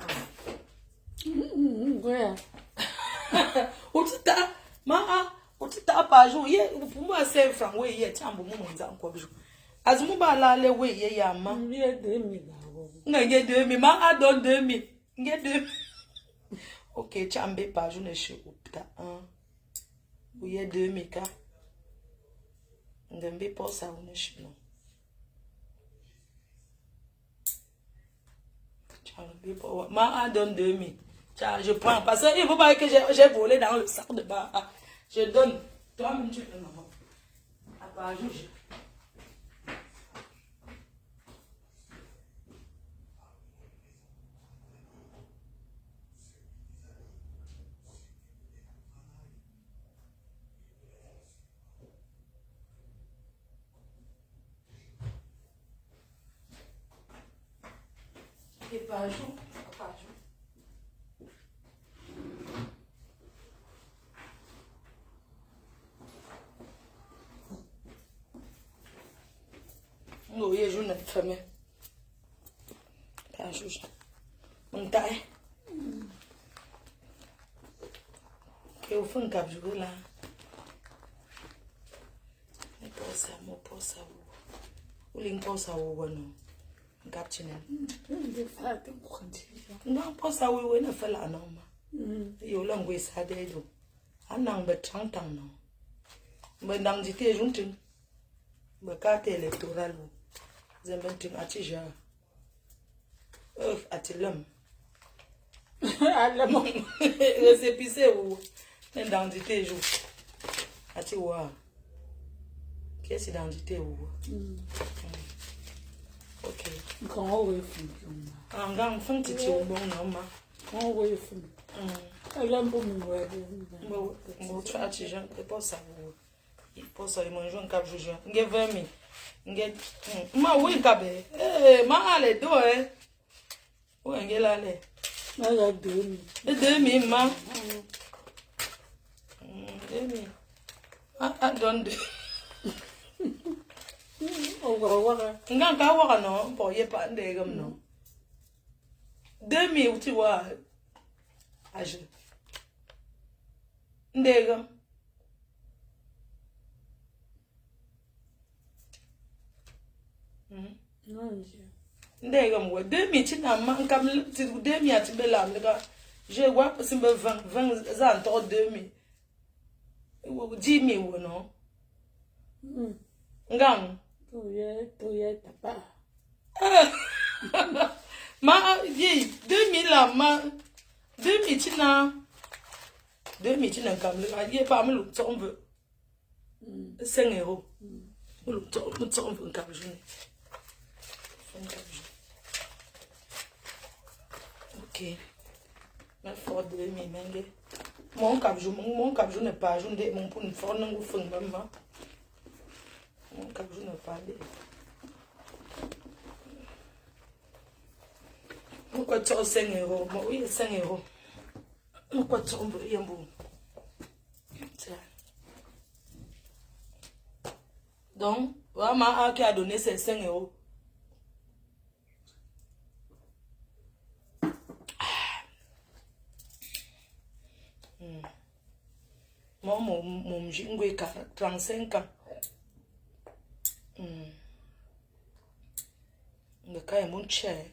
utita ma utita pa jo ye pour moi c'est franc we ye chambo mu monza nkwabjo azumu ba lale we ye ya ma ye 2000 nga ye 2000 ma adon 2000 nge 2000 OK chambe pa jo ne che opta 1 ou ye 2000 ka ngembe posa une che non Ma donne 2000. Je prends. Parce qu'il ne faut pas que j'ai volé dans le sac de bas. Je donne. Toi-même, tu donnes. À part juge. Et pas jour. Pas jour. Oh, il y a une femme. Pas jour. On taille. Que au fond, cap jouer là. Mais pour ça, moi, pour ça. Ou l'imposa ou non. Captain. Non, pour ça, oui, on a fait la norme. You long way sad day do. I'm not but tongue no. But down the tea junting. But cat electoral. Zembenting at Tija. At a lum. Les épicés ou. And down the tea jou. At you are. Qu'est-ce dans the tea ou. Ok. Go away from you. I'm going to find it you won't know, ma. Go away from you. I love you. Mo try to jump the boss. Posso manger un cap jugeant. Give me. Get ma win cabe. Eh, ma ale do eh. Où est la le? I like doing De 2000 ma. 2000. I don't do. Ngan ka wa no, po ye pa nde gam no. 2000 tu vois. Age. Ndegam. Ndegam we 2000 tina man kam ti 2000 ati bela mega. Je vois simbe 20 za nto 2000. Wo 10000 wo no. Ngam. To ye tapa. Ma ye 2000 la ma 2000 tina 2000 tina kam le ye pa me lu ton veut 5 euros lu ton veut kam journée ok mais fort 2000 menge mon cap jour n'est pas jour de mon pour une fort non fond maman mon cap jour n'est pas de pourquoi tu as 5 euros moi oui 5 euros pourquoi tu as un bon donc maman qui a donné ses 5 euros moi mon j'ai 35 ans le cas est mon cher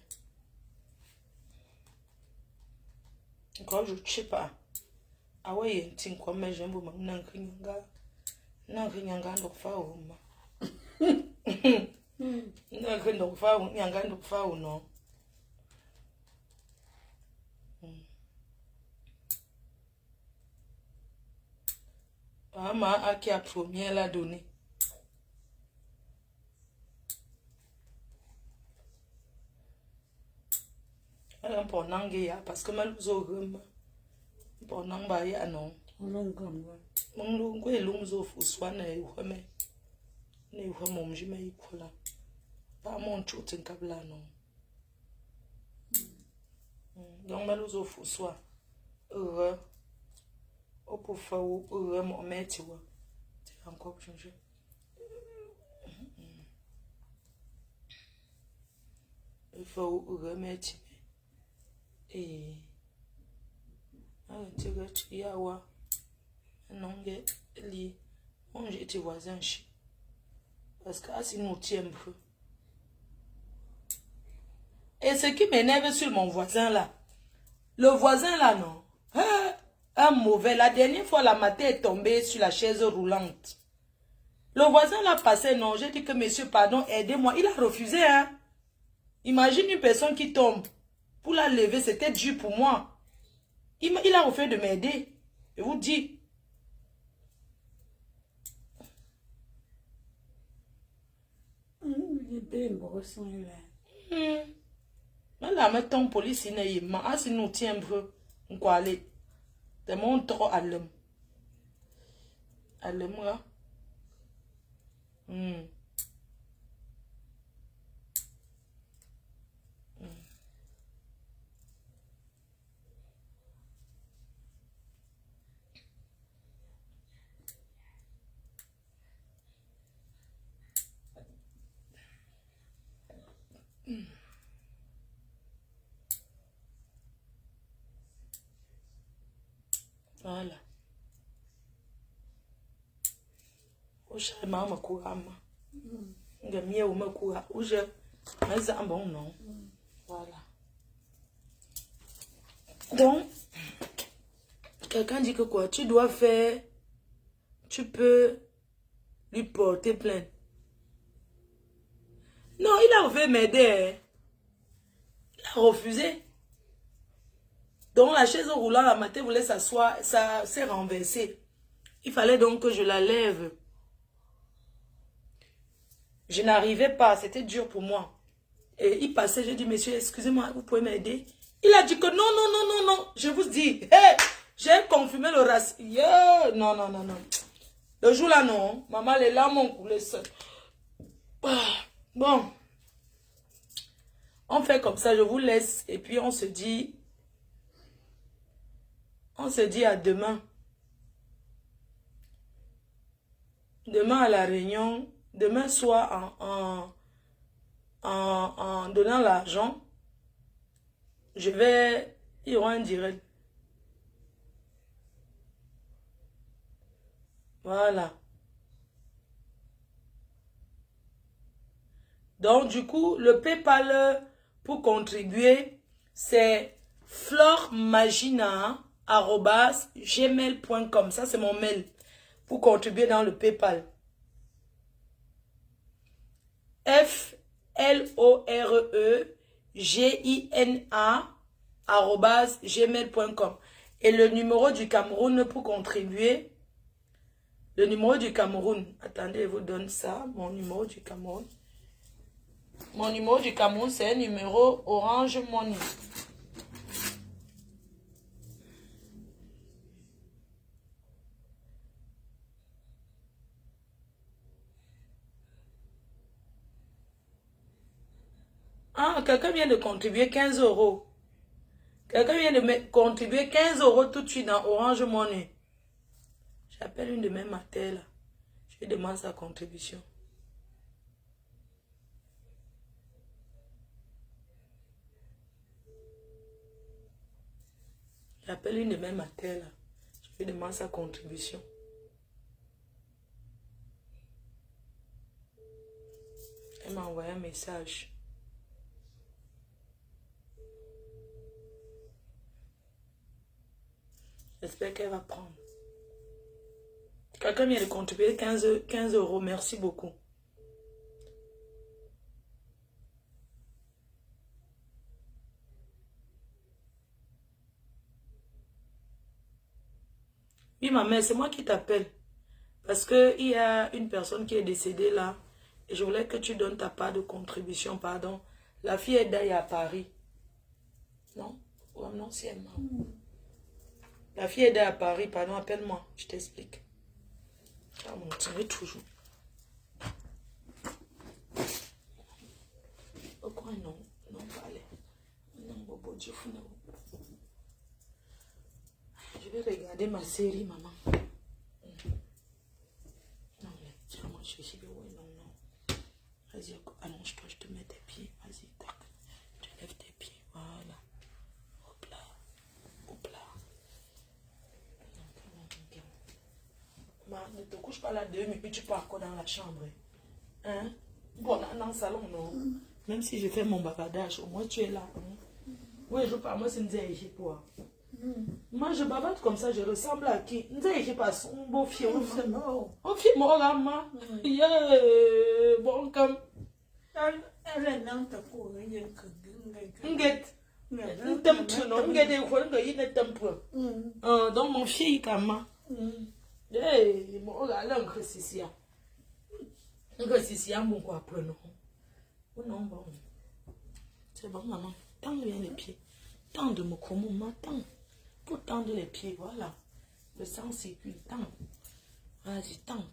quand je sais pas ah ouais tin quoi mais j'aime beaucoup nan kinyanga ndo fa o ma nan ndo fa o nyanga ndo fa o no ma a qui a premier la donné alors pour nangia parce que mal zo gum pour namba ya non Non, comme mon lu ko lu zo fu swana e ho me ne ho mo mji me ikola ba mon chutin kabla non donc mal zo fu swa au pour faire mon métier c'est encore changé il faut remettre et tu veux tu y avoir non li on j'étais voisin chez parce que si nous tient un peu et ce qui m'énerve sur mon voisin là le voisin là non un mauvais la dernière fois la matin est tombée sur la chaise roulante le voisin l'a passé non j'ai dit que monsieur pardon aidez-moi il a refusé hein imagine une personne qui tombe Pour la lever, c'était dur pour moi. Il a refait de m'aider. Je vous dis. Là, mettons police, il y a un si nous tient un peu. On va aller. De mon trop à l'homme. À l'homme, là. Voilà. Oje mama kurama. Ngamia umakura. Oje maza bon non. Voilà. Donc quelqu'un dit que quoi? Tu dois faire, tu peux lui porter plainte. Non, il a refait m'aider. Il a refusé. Donc la chaise roulant la matin voulait s'asseoir, ça s'est renversé. Il fallait donc que je la lève. Je n'arrivais pas, c'était dur pour moi. Et il passait, j'ai dit, monsieur, excusez-moi, vous pouvez m'aider? Il a dit que non, non, non, non, non. Je vous dis, hey, j'ai confirmé le racisme. Yeah. Non, non, non, non. Le jour là, non. Maman, les larmes ont coulé seul. Bon. On fait comme ça, je vous laisse. Et puis on se dit à demain. Demain à la réunion. Demain soir en donnant l'argent. Il y aura un direct. Voilà. Donc, du coup, le PayPal pour contribuer, c'est flormagina@gmail.com. Ça, c'est mon mail pour contribuer dans le PayPal. floregina@gmail.com. Et le numéro du Cameroun pour contribuer. Le numéro du Cameroun. Attendez, je vous donne ça. Mon numéro du Cameroun. Mon numéro du Cameroun, c'est un numéro Orange Money. Ah, quelqu'un vient de contribuer 15 euros. Quelqu'un vient de contribuer 15 euros tout de suite dans Orange Money. J'appelle une de mes matères là. Je lui demande sa contribution. J'appelle une de mes matères là. Je lui demande sa contribution. Elle m'a envoyé un message. J'espère qu'elle va prendre. Quelqu'un vient de contribuer 15 euros. Merci beaucoup. Oui, ma mère, c'est moi qui t'appelle. Parce qu'il y a une personne qui est décédée là. Et je voulais que tu donnes ta part de contribution, pardon. La fille est d'ailleurs à Paris. Non? Ouais, non, c'est elle. La fille est d'ailleurs à Paris, pardon, appelle-moi. Je t'explique. Je vais montrer toujours. Pourquoi non? Non, pas aller. Non, Bobo, Dieu fou. Je vais regarder ma série, maman. Non, mais moi, je suis ouais, non, non. Vas-y, allonge-toi, je te mets tes pieds. Vas-y, tac. Tu lèves tes pieds, voilà. Hop là. Hop là. Ne te couche pas là 2 minutes, tu pars encore dans la chambre. Hein? Bon, dans le salon, non. Même si je fais mon bavardage, au moins tu es là. Hein? Oui, je parle, moi c'est une zéhi pour. Moi je bavarde comme ça, je ressemble à qui? Une zéhi pas son beau fille. On fait mort là, ma. Bon, comme. Elle est dans ta cour. Nget. Donc mon fils, comment? Eh, mon regarde un ici. Un bon quoi, prenons. Non, bon. C'est bon, maman. Tends bien les pieds. Tends mon comment, tends. Pour tendre les pieds, voilà. Le sang circule, tends. Vas-y, tends.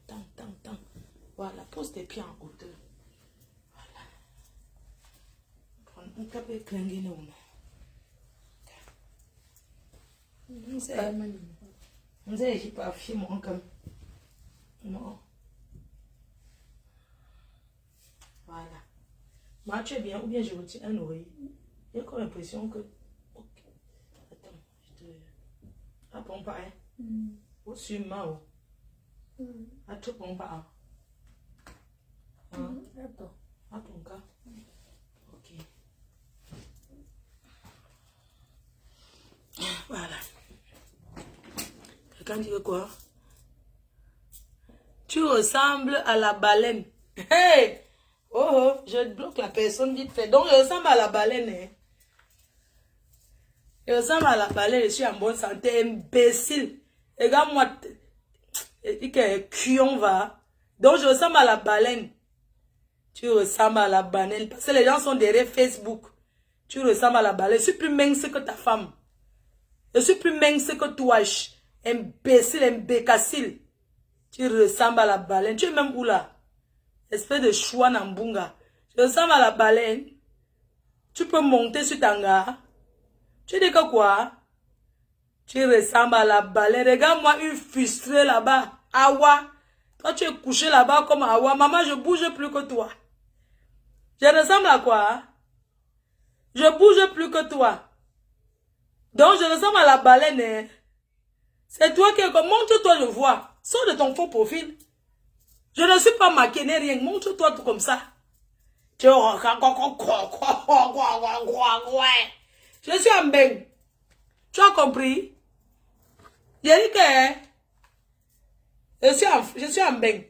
Voilà, pose tes pieds en hauteur. Voilà. Prends un capé clingué, non. On sait qu'il pas fait mon comme. Non. Voilà. Moi, tu es bien, ou bien je retire un oreiller. J'ai comme l'impression que. Ok. Attends, je te. Ah, bon, pas, hein. Au-dessus, ma. À tout, bon, pas. D'accord. À ton cas. Ok. Voilà. Quelqu'un dit quoi? Tu ressembles à la baleine. Hey! Oh, je bloque la personne vite fait. Donc, je ressemble à la baleine. Hein? Je ressemble à la baleine. Je suis en bonne santé. Imbécile. Regarde-moi. Il dit que cuillon va. Donc, je ressemble à la baleine. Tu ressembles à la baleine. Parce que les gens sont derrière Facebook. Tu ressembles à la baleine. Je suis plus mince que ta femme. Je suis plus mince que toi. Imbécile, imbécile. Tu ressembles à la baleine. Tu es même où là? Espèce de chouan en bunga. Je ressemble à la baleine. Tu peux monter sur Tanga. Tu dis que quoi? Tu ressembles à la baleine. Regarde-moi une frustrée là-bas. Awa. Toi, tu es couché là-bas comme Awa. Maman, je bouge plus que toi. Je ressemble à quoi? Je bouge plus que toi. Donc, je ressemble à la baleine. Hein? C'est toi qui es comme... Montre-toi, je vois. Sors de ton faux profil. Je ne suis pas maquillée, rien. Montre-toi tout comme ça. Je suis en beigne. Tu as compris? J'ai dit que je suis en beigne.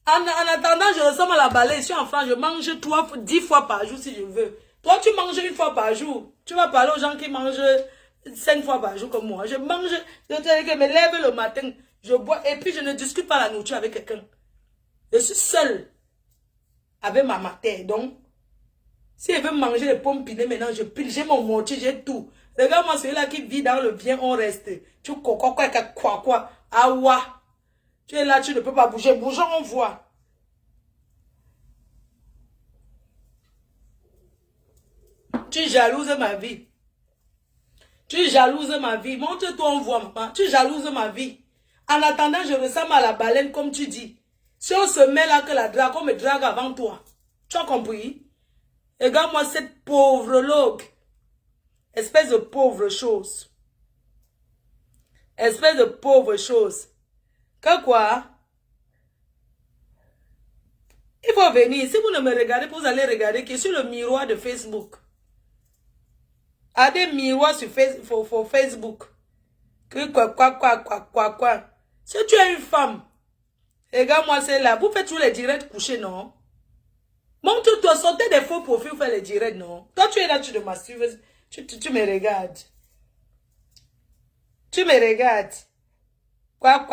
En attendant, je ressemble à la baleine. Je suis en France, je mange 10 fois par jour si je veux. Toi, tu manges 1 fois par jour. Tu vas parler aux gens qui mangent 5 fois par jour comme moi. Je mange, je me lève le matin, je bois et puis je ne discute pas la nourriture avec quelqu'un. Je suis seule avec ma matière. Donc, si elle veut manger les pommes pinées, maintenant je pile, j'ai mon mortier, j'ai tout. Regarde-moi celui-là qui vit dans le bien, on reste. Tu quoi. Awa. Tu es là, tu ne peux pas bouger. Bougeons, on voit. Tu jalouses ma vie. Tu jalouses ma vie. Montre-toi, on voit, maman. Tu jalouses ma vie. En attendant, je ressemble à la baleine, comme tu dis. Si on se met là que la drague, on me drague avant toi. Tu as compris? Regarde-moi cette pauvre logue. Espèce de pauvre chose. Espèce de pauvre chose. Que quoi? Il faut venir. Si vous ne me regardez pas, vous allez regarder qui est sur le miroir de Facebook. À des miroirs sur Facebook. Que quoi. Si tu es une femme, regarde-moi celle-là. Vous faites tous les directs couchés, non? Montre-toi, sortez des faux profils, faire les directs, non? Toi, tu es là, tu me masturbes, tu me regardes. Tu me regardes. Quoi.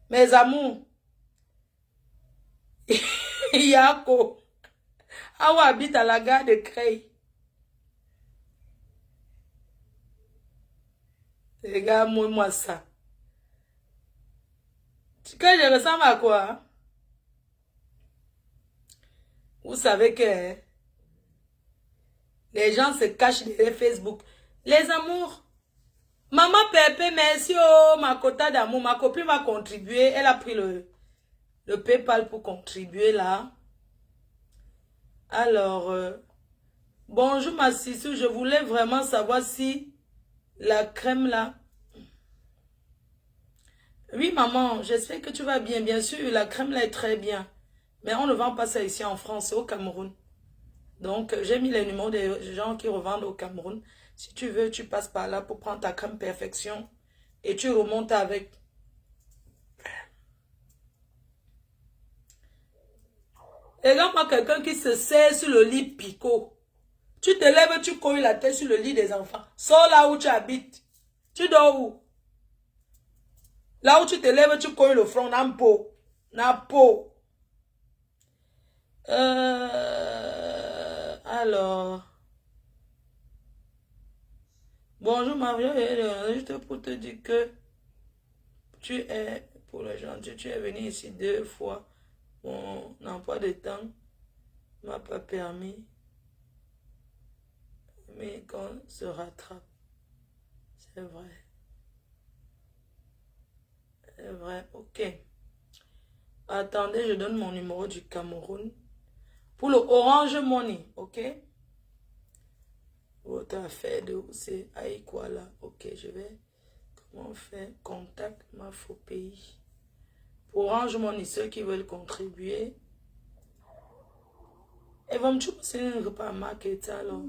Mes amours. Yako. Awa habite à la gare de Creil. Regarde-moi ça. Que je ressemble à quoi? Vous savez que les gens se cachent derrière Facebook. Les amours. Maman Pépé, merci ma quota d'amour. Ma copine va contribuer. Elle a pris le PayPal pour contribuer là. Alors, bonjour ma Sissou. Je voulais vraiment savoir si la crème là. Oui maman, j'espère que tu vas bien. Bien sûr, la crème là est très bien. Mais on ne vend pas ça ici en France, c'est au Cameroun. Donc, j'ai mis les numéros des gens qui revendent au Cameroun. Si tu veux, tu passes par là pour prendre ta crème perfection. Et tu remontes avec. Regarde-moi quelqu'un qui se serre sur le lit picot. Tu te lèves, tu colles la tête sur le lit des enfants. Sors là où tu habites. Tu dors où? Là où tu te lèves, tu colles le front, n'importe. N'importe. Alors. Bonjour, ma vie. Juste pour te dire que tu es, pour le gentil, tu es venu ici 2 fois. Mon emploi de temps ne m'a pas permis. Mais qu'on se rattrape. C'est vrai. C'est vrai, ok. Attendez, je donne mon numéro du Cameroun. Pour le Orange Money, ok? Votre affaire de c'est quoi là? Ok, je vais. Comment on fait? Contact ma faux pays. Pour Orange Money, ceux qui veulent contribuer. Et vous me choisissez un repas market alors.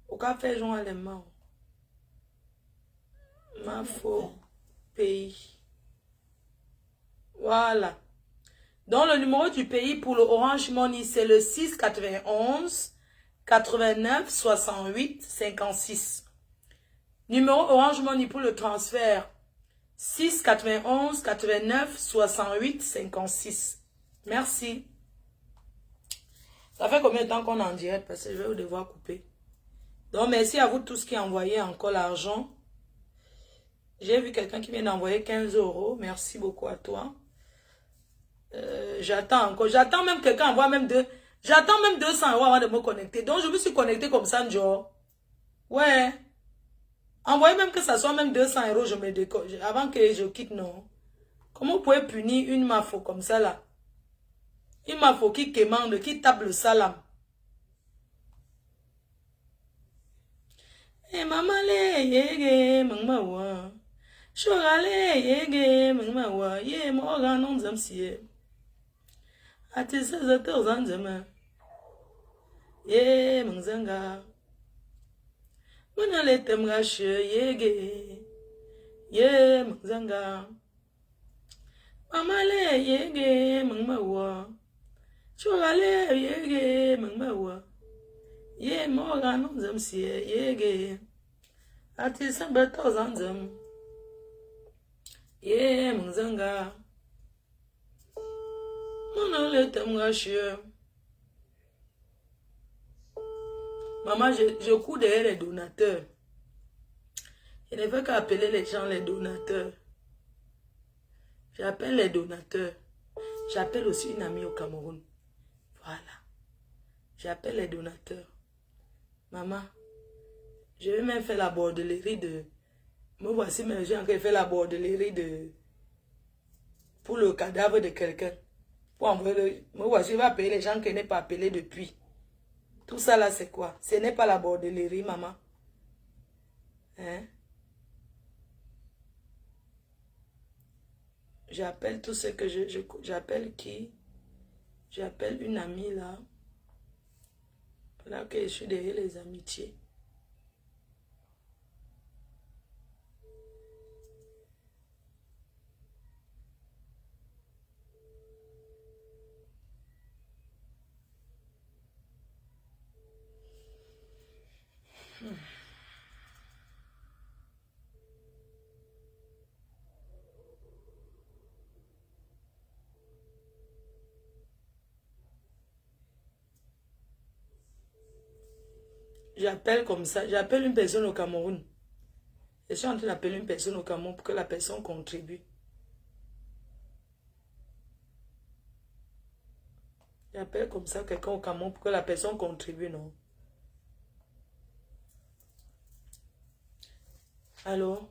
Au café, joint les mains. Ma faux pays. Voilà. Donc, le numéro du pays pour le Orange Money, c'est le 691 89 68 56. Numéro Orange Money pour le transfert, 691 89 68 56. Merci. Ça fait combien de temps qu'on est en direct? Parce que je vais devoir couper. Donc, merci à vous tous qui envoyez encore l'argent. J'ai vu quelqu'un qui vient d'envoyer 15 €. Merci beaucoup à toi. J'attends encore. J'attends même quelqu'un envoie même j'attends même 200 € avant de me connecter. Donc, je me suis connecté comme ça, genre. Ouais. Envoyez même que ça soit même 200 €, je me décolle. Avant que je quitte, non. Comment vous pouvez punir une mafo comme ça, là? Une mafo qui quémande, qui tape le salam. Eh, maman, yege, mangma wa. Chorale, yege, mangma wa. Ye, mo, non, zamsiye. Ati 16 ans, zama. Ye, mangzanga. Muna le temgash, yege. Ye, mangzanga. Mama le, yege, mangma wa. Chorale, yege, mangma wa. Ye, mo, non, zamsiye, yege. Ati 16 ans, zama. Ye, mangzanga. Maman, je cours derrière les donateurs. Je ne veux qu'appeler les gens les donateurs. J'appelle les donateurs. J'appelle aussi une amie au Cameroun. Voilà. J'appelle les donateurs. Maman, je vais même faire la bordellerie de... Me voici, mais j'ai encore fait la bordellerie de... pour le cadavre de quelqu'un. Me voici, je vais appeler les gens qui n'ont pas appelé depuis. Tout ça là, c'est quoi? Ce n'est pas la bordellerie, maman. Hein? J'appelle tout ce que j'appelle qui? J'appelle une amie là. Là que je suis derrière les amitiés. J'appelle comme ça. J'appelle une personne au Cameroun. Je suis en train d'appeler une personne au Cameroun pour que la personne contribue. J'appelle comme ça quelqu'un au Cameroun pour que la personne contribue, non? Allô?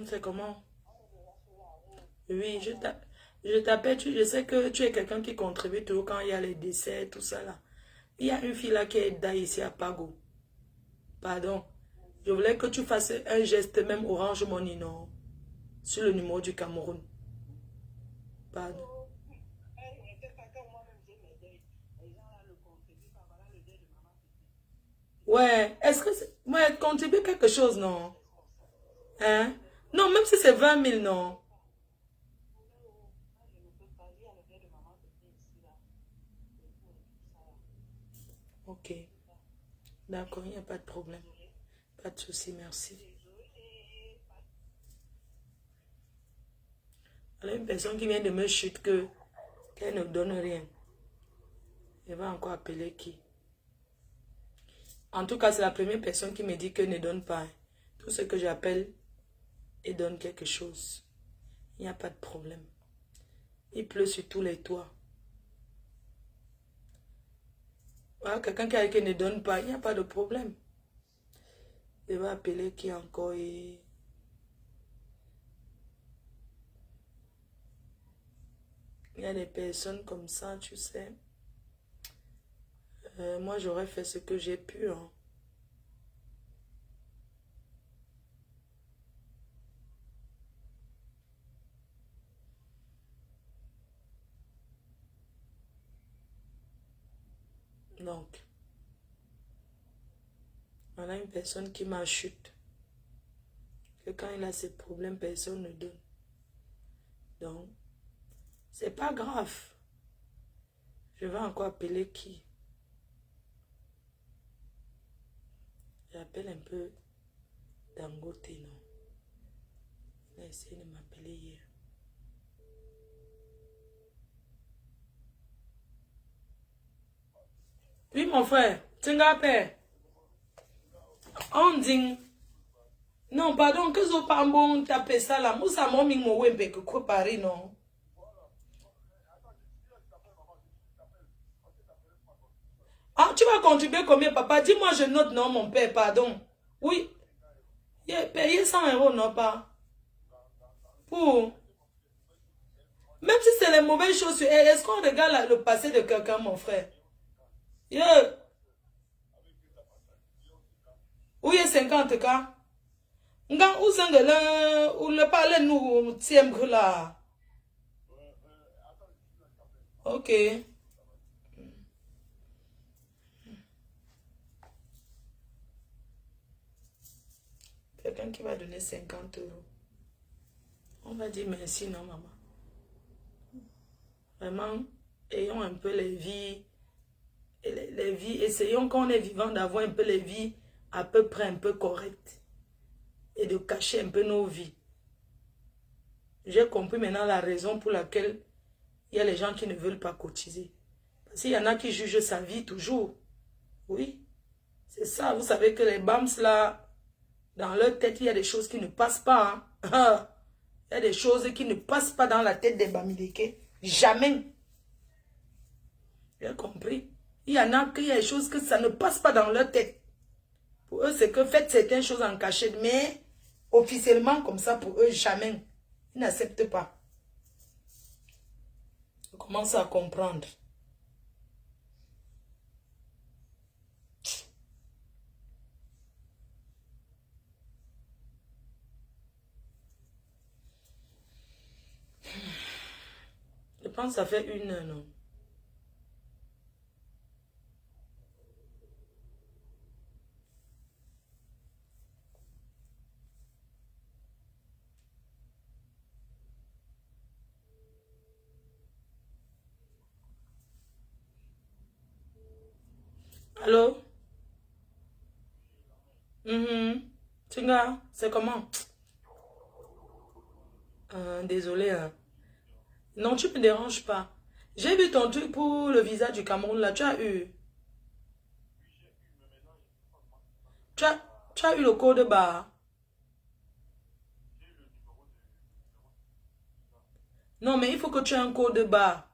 C'est comment? Oui, je t'appelle. Je sais que tu es quelqu'un qui contribue toujours quand il y a les décès, tout ça là. Il y a une fille là qui est là ici à Pago. Pardon. Je voulais que tu fasses un geste, même Orange Money, non? Sur le numéro du Cameroun. Pardon. Ouais, est-ce que ouais, contribuer quelque chose, non? Hein? Non, même si c'est 20 000, non? D'accord, il n'y a pas de problème. Pas de souci, merci. Alors, une personne qui vient de me chuter qu'elle ne donne rien. Elle va encore appeler qui? En tout cas, c'est la première personne qui me dit qu'elle ne donne pas. Tout ce que j'appelle, elle donne quelque chose. Il n'y a pas de problème. Il pleut sur tous les toits. Voilà, quelqu'un qui ne donne pas, il n'y a pas de problème. Elle va appeler qui encore et... Il y a des personnes comme ça, tu sais. Moi, j'aurais fait ce que j'ai pu. Hein. Donc, voilà une personne qui m'achute. Que quand il a ses problèmes, personne ne donne. Donc, c'est pas grave. Je vais encore appeler qui? J'appelle un peu Dangote, non? Il a essayé de m'appeler hier. Oui, mon frère. Tingape. On dit... Non, pardon, que je pas bon taper ça là. Moussa momi mo wembe que quoi Paris, non? Ah, tu vas contribuer combien, papa? Dis-moi, je note, non, mon père, pardon. Oui. Payer 100 euros, non, pas. Pour... Même si c'est les mauvaises choses, est-ce qu'on regarde le passé de quelqu'un, mon frère? Yeah. Oui, 50 cas. Nga uzangele, ou le parle nous, tiens, là. Ok. Quelqu'un qui va donner 50 euros. On va dire merci, non, maman. Vraiment, ayons un peu les vies, essayons quand on est vivant d'avoir un peu les vies à peu près un peu correctes et de cacher un peu nos vies. J'ai compris maintenant la raison pour laquelle il y a les gens qui ne veulent pas cotiser. Parce qu'il y en a qui jugent sa vie toujours. Oui, c'est ça. Vous savez que les BAMS là, dans leur tête, il y a des choses qui ne passent pas. Hein? Il y a des choses qui ne passent pas dans la tête des Bamileke. Jamais. J'ai compris. Il y en a qui, il y a des choses que ça ne passe pas dans leur tête. Pour eux, c'est que faites certaines choses en cachette. Mais officiellement, comme ça, pour eux, jamais. Ils n'acceptent pas. Je commence à comprendre. Je pense que ça fait 1 heure, non? Allô? Tinga, c'est comment? Désolé, hein. Non, tu ne me déranges pas. J'ai vu ton truc pour le visa du Cameroun, là. Tu as eu... Tu as eu le code barre. Non, mais il faut que tu aies un code barre.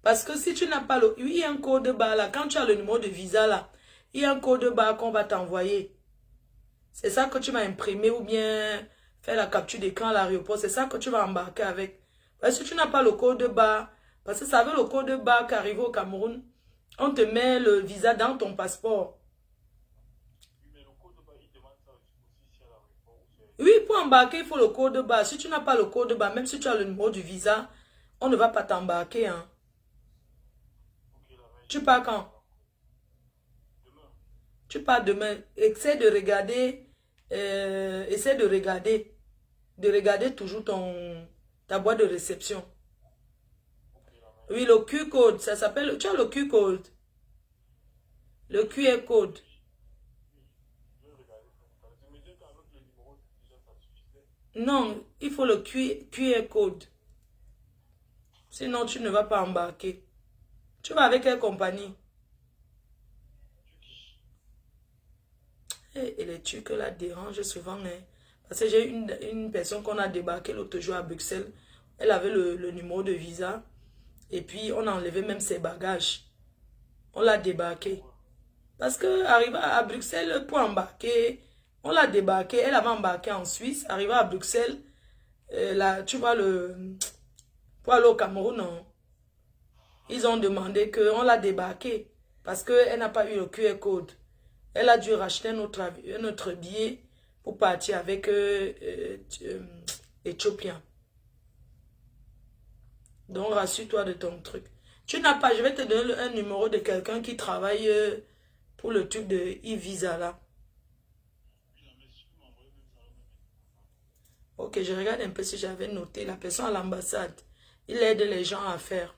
Parce que si tu n'as pas le... Oui, il y a un code barre là. Quand tu as le numéro de visa là, il y a un code barre qu'on va t'envoyer. C'est ça que tu vas imprimer ou bien faire la capture d'écran à l'aéroport. C'est ça que tu vas embarquer avec. Parce que si tu n'as pas le code barre, parce que ça veut le code barre qui arrive au Cameroun, on te met le visa dans ton passeport. Oui, pour embarquer, il faut le code barre. Si tu n'as pas le code barre, même si tu as le numéro du visa, on ne va pas t'embarquer. Hein. Tu pars quand? Tu pars demain. Essaie de regarder. Essaie de regarder toujours ta boîte de réception. Oui, le Q-code, ça s'appelle... Tu as le Q-code. Le QR code. Non, il faut le QR code. Sinon, tu ne vas pas embarquer. Tu vas avec quelle compagnie? Et les trucs là dérangent souvent. Hein. Parce que j'ai une personne qu'on a débarqué l'autre jour à Bruxelles. Elle avait le numéro de visa. Et puis, on a enlevé même ses bagages. On l'a débarqué. Parce que arrivé à Bruxelles pour embarquer, on l'a débarqué. Elle avait embarqué en Suisse. Arrivé à Bruxelles, là, tu vois, pour aller au Cameroun, non. Ils ont demandé qu'on l'a débarqué. Parce qu'elle n'a pas eu le QR code. Elle a dû racheter notre billet pour partir avec Éthiopien. Donc, rassure-toi de ton truc. Tu n'as pas, je vais te donner un numéro de quelqu'un qui travaille pour le truc de e-visa là. Ok, je regarde un peu si j'avais noté. La personne à l'ambassade, il aide les gens à faire.